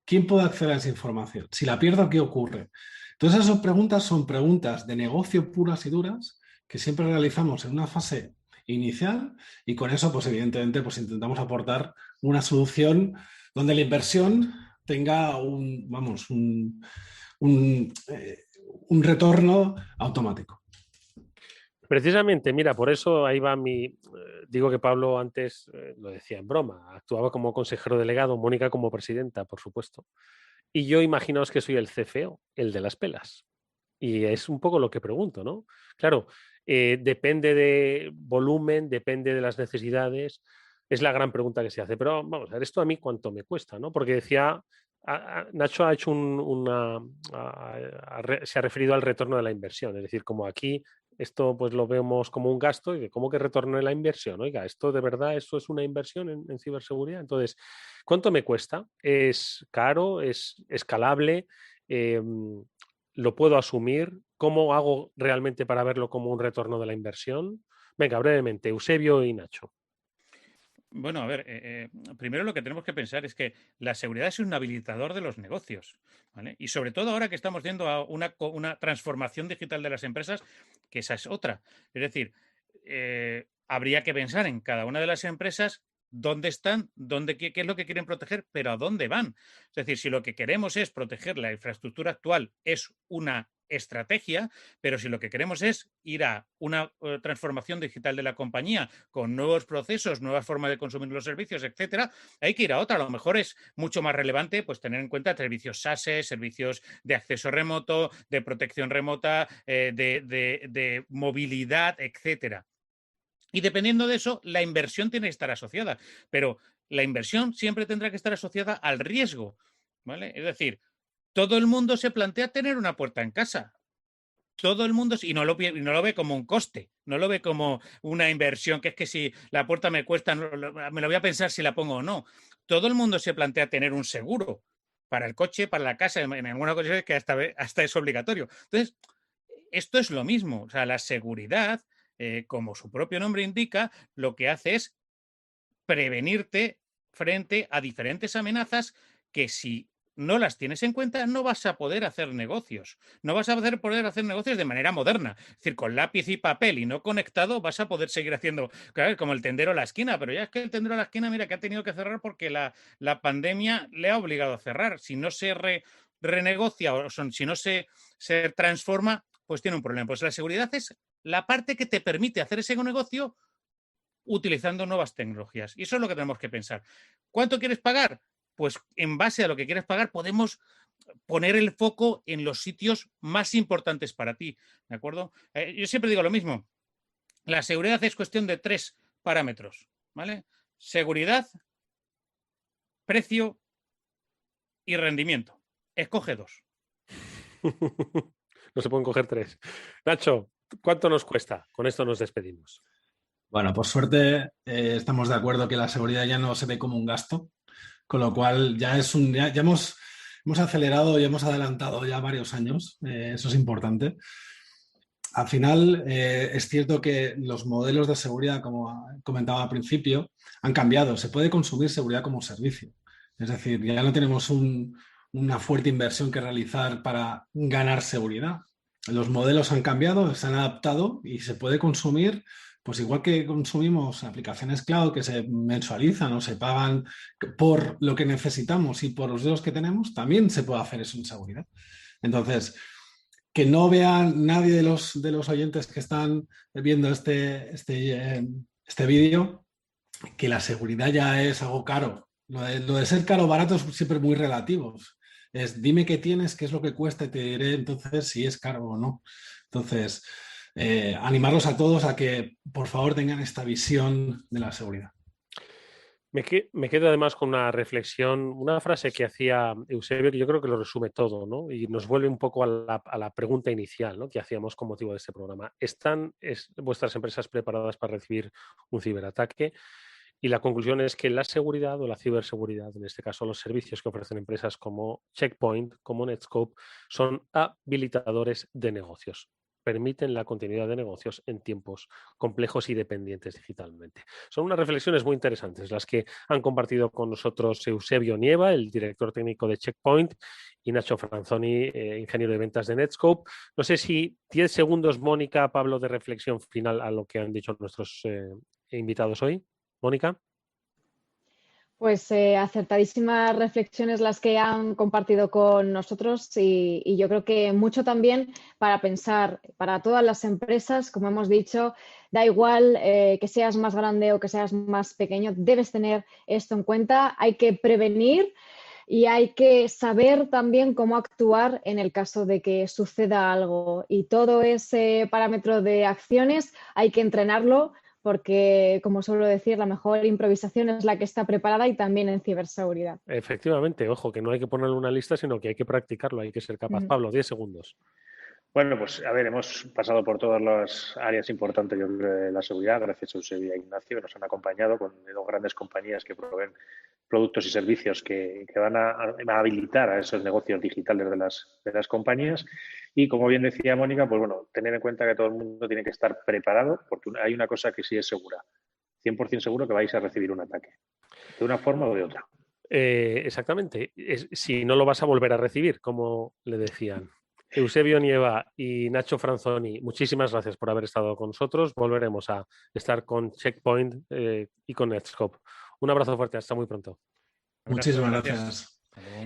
Speaker 3: ¿Quién puede acceder a esa información? Si la pierdo, ¿qué ocurre? Entonces, esas preguntas son preguntas de negocio puras y duras que siempre realizamos en una fase inicial y con eso, pues evidentemente, pues intentamos aportar una solución donde la inversión tenga un retorno automático.
Speaker 1: Precisamente, mira, por eso ahí va digo que Pablo antes lo decía en broma, actuaba como consejero delegado, Mónica como presidenta, por supuesto. Y yo imaginaos que soy el CFO, el de las pelas. Y es un poco lo que pregunto, ¿no? Claro, depende de volumen, depende de las necesidades, es la gran pregunta que se hace. Pero vamos a ver, esto a mí cuánto me cuesta, ¿no? Porque decía, Nacho ha hecho se ha referido al retorno de la inversión, es decir, como aquí esto pues lo vemos como un gasto y ¿cómo que retorne la inversión? Oiga, ¿esto de verdad esto es una inversión en ciberseguridad? Entonces, ¿cuánto me cuesta? ¿Es caro? ¿Es escalable? ¿Lo puedo asumir? ¿Cómo hago realmente para verlo como un retorno de la inversión? Venga, brevemente, Eusebio y Nacho.
Speaker 2: Bueno, a ver, primero lo que tenemos que pensar es que la seguridad es un habilitador de los negocios, ¿vale? Y sobre todo ahora que estamos viendo a una transformación digital de las empresas, que esa es otra. Es decir, habría que pensar en cada una de las empresas dónde están, qué es lo que quieren proteger, pero a dónde van. Es decir, si lo que queremos es proteger la infraestructura actual, es una estrategia, pero si lo que queremos es ir a una transformación digital de la compañía con nuevos procesos, nuevas formas de consumir los servicios, etcétera, hay que ir a otra. A lo mejor es mucho más relevante pues tener en cuenta servicios SaaS, servicios de acceso remoto, de protección remota, de movilidad, etcétera. Y dependiendo de eso, la inversión tiene que estar asociada, pero la inversión siempre tendrá que estar asociada al riesgo, ¿vale? Es decir, todo el mundo se plantea tener una puerta en casa. Todo el mundo, y no lo ve como un coste, no lo ve como una inversión, que es que si la puerta me cuesta, me lo voy a pensar si la pongo o no. Todo el mundo se plantea tener un seguro para el coche, para la casa, en algunas ocasiones que hasta es obligatorio. Entonces, esto es lo mismo. O sea, la seguridad, como su propio nombre indica, lo que hace es prevenirte frente a diferentes amenazas que si no las tienes en cuenta, no vas a poder hacer negocios. No vas a poder hacer negocios de manera moderna. Es decir, con lápiz y papel y no conectado, vas a poder seguir haciendo, claro, como el tendero a la esquina, pero ya es que el tendero a la esquina, mira, que ha tenido que cerrar porque la pandemia le ha obligado a cerrar. Si no se renegocia o si no se transforma, pues tiene un problema. Pues la seguridad es la parte que te permite hacer ese negocio utilizando nuevas tecnologías. Y eso es lo que tenemos que pensar. ¿Cuánto quieres pagar? Pues en base a lo que quieres pagar podemos poner el foco en los sitios más importantes para ti, ¿de acuerdo? Yo siempre digo lo mismo. La seguridad es cuestión de 3 parámetros, ¿vale? Seguridad, precio y rendimiento. Escoge 2.
Speaker 1: No se pueden coger 3. Nacho, ¿cuánto nos cuesta? Con esto nos despedimos.
Speaker 3: Bueno, por suerte estamos de acuerdo que la seguridad ya no se ve como un gasto, con lo cual ya hemos acelerado y hemos adelantado ya varios años, eso es importante. Al final, es cierto que los modelos de seguridad, como comentaba al principio, han cambiado. Se puede consumir seguridad como servicio. Es decir, ya no tenemos una fuerte inversión que realizar para ganar seguridad. Los modelos han cambiado, se han adaptado y se puede consumir, pues igual que consumimos aplicaciones cloud que se mensualizan o se pagan por lo que necesitamos y por los datos que tenemos, también se puede hacer eso en seguridad. Entonces, que no vean nadie de los oyentes que están viendo este vídeo, que la seguridad ya es algo caro. Lo de ser caro o barato es siempre muy relativo. Es dime qué tienes, qué es lo que cuesta y te diré entonces si es caro o no. Entonces, animarlos a todos a que por favor tengan esta visión de la seguridad.
Speaker 1: Me quedo además con una reflexión, una frase que hacía Eusebio, que yo creo que lo resume todo, ¿no? Y nos vuelve un poco a la pregunta inicial, ¿no?, que hacíamos con motivo de este programa. ¿Están vuestras empresas preparadas para recibir un ciberataque? Y la conclusión es que la seguridad o la ciberseguridad, en este caso los servicios que ofrecen empresas como Checkpoint, como Netscope, son habilitadores de negocios. Permiten la continuidad de negocios en tiempos complejos y dependientes digitalmente. Son unas reflexiones muy interesantes las que han compartido con nosotros Eusebio Nieva, el director técnico de Checkpoint, y Nacho Franzoni, ingeniero de ventas de Netscope. No sé si 10 segundos, Mónica, Pablo, de reflexión final a lo que han dicho nuestros invitados hoy. Mónica.
Speaker 4: Pues acertadísimas reflexiones las que han compartido con nosotros y yo creo que mucho también para pensar para todas las empresas, como hemos dicho, da igual que seas más grande o que seas más pequeño, debes tener esto en cuenta, hay que prevenir y hay que saber también cómo actuar en el caso de que suceda algo y todo ese parámetro de acciones hay que entrenarlo porque, como suelo decir, la mejor improvisación es la que está preparada y también en ciberseguridad.
Speaker 1: Efectivamente, ojo, que no hay que ponerle una lista, sino que hay que practicarlo, hay que ser capaz. Pablo, 10 segundos.
Speaker 5: Bueno, pues a ver, hemos pasado por todas las áreas importantes, yo creo, de la seguridad, gracias a Eusebio y a Ignacio, que nos han acompañado con dos grandes compañías que proveen productos y servicios que van a habilitar a esos negocios digitales de las compañías. Y como bien decía Mónica, pues bueno, tener en cuenta que todo el mundo tiene que estar preparado, porque hay una cosa que sí es segura, 100% seguro que vais a recibir un ataque, de una forma o de otra.
Speaker 1: Exactamente, si no lo vas a volver a recibir, como le decían. Eusebio Nieva y Nacho Franzoni, muchísimas gracias por haber estado con nosotros. Volveremos a estar con Checkpoint y con Netscope. Un abrazo fuerte, hasta muy pronto.
Speaker 3: Muchísimas gracias.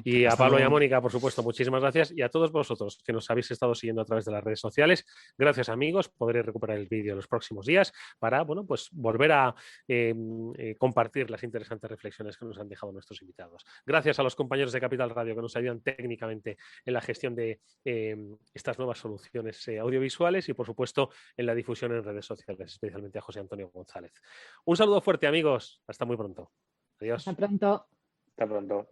Speaker 1: Y a Pablo y a Mónica, por supuesto, muchísimas gracias. Y a todos vosotros que nos habéis estado siguiendo a través de las redes sociales. Gracias, amigos. Podréis recuperar el vídeo en los próximos días para, bueno, pues volver a compartir las interesantes reflexiones que nos han dejado nuestros invitados. Gracias a los compañeros de Capital Radio que nos ayudan técnicamente en la gestión de estas nuevas soluciones audiovisuales y, por supuesto, en la difusión en redes sociales, especialmente a José Antonio González. Un saludo fuerte, amigos. Hasta muy pronto. Adiós.
Speaker 4: Hasta pronto.
Speaker 5: Hasta pronto.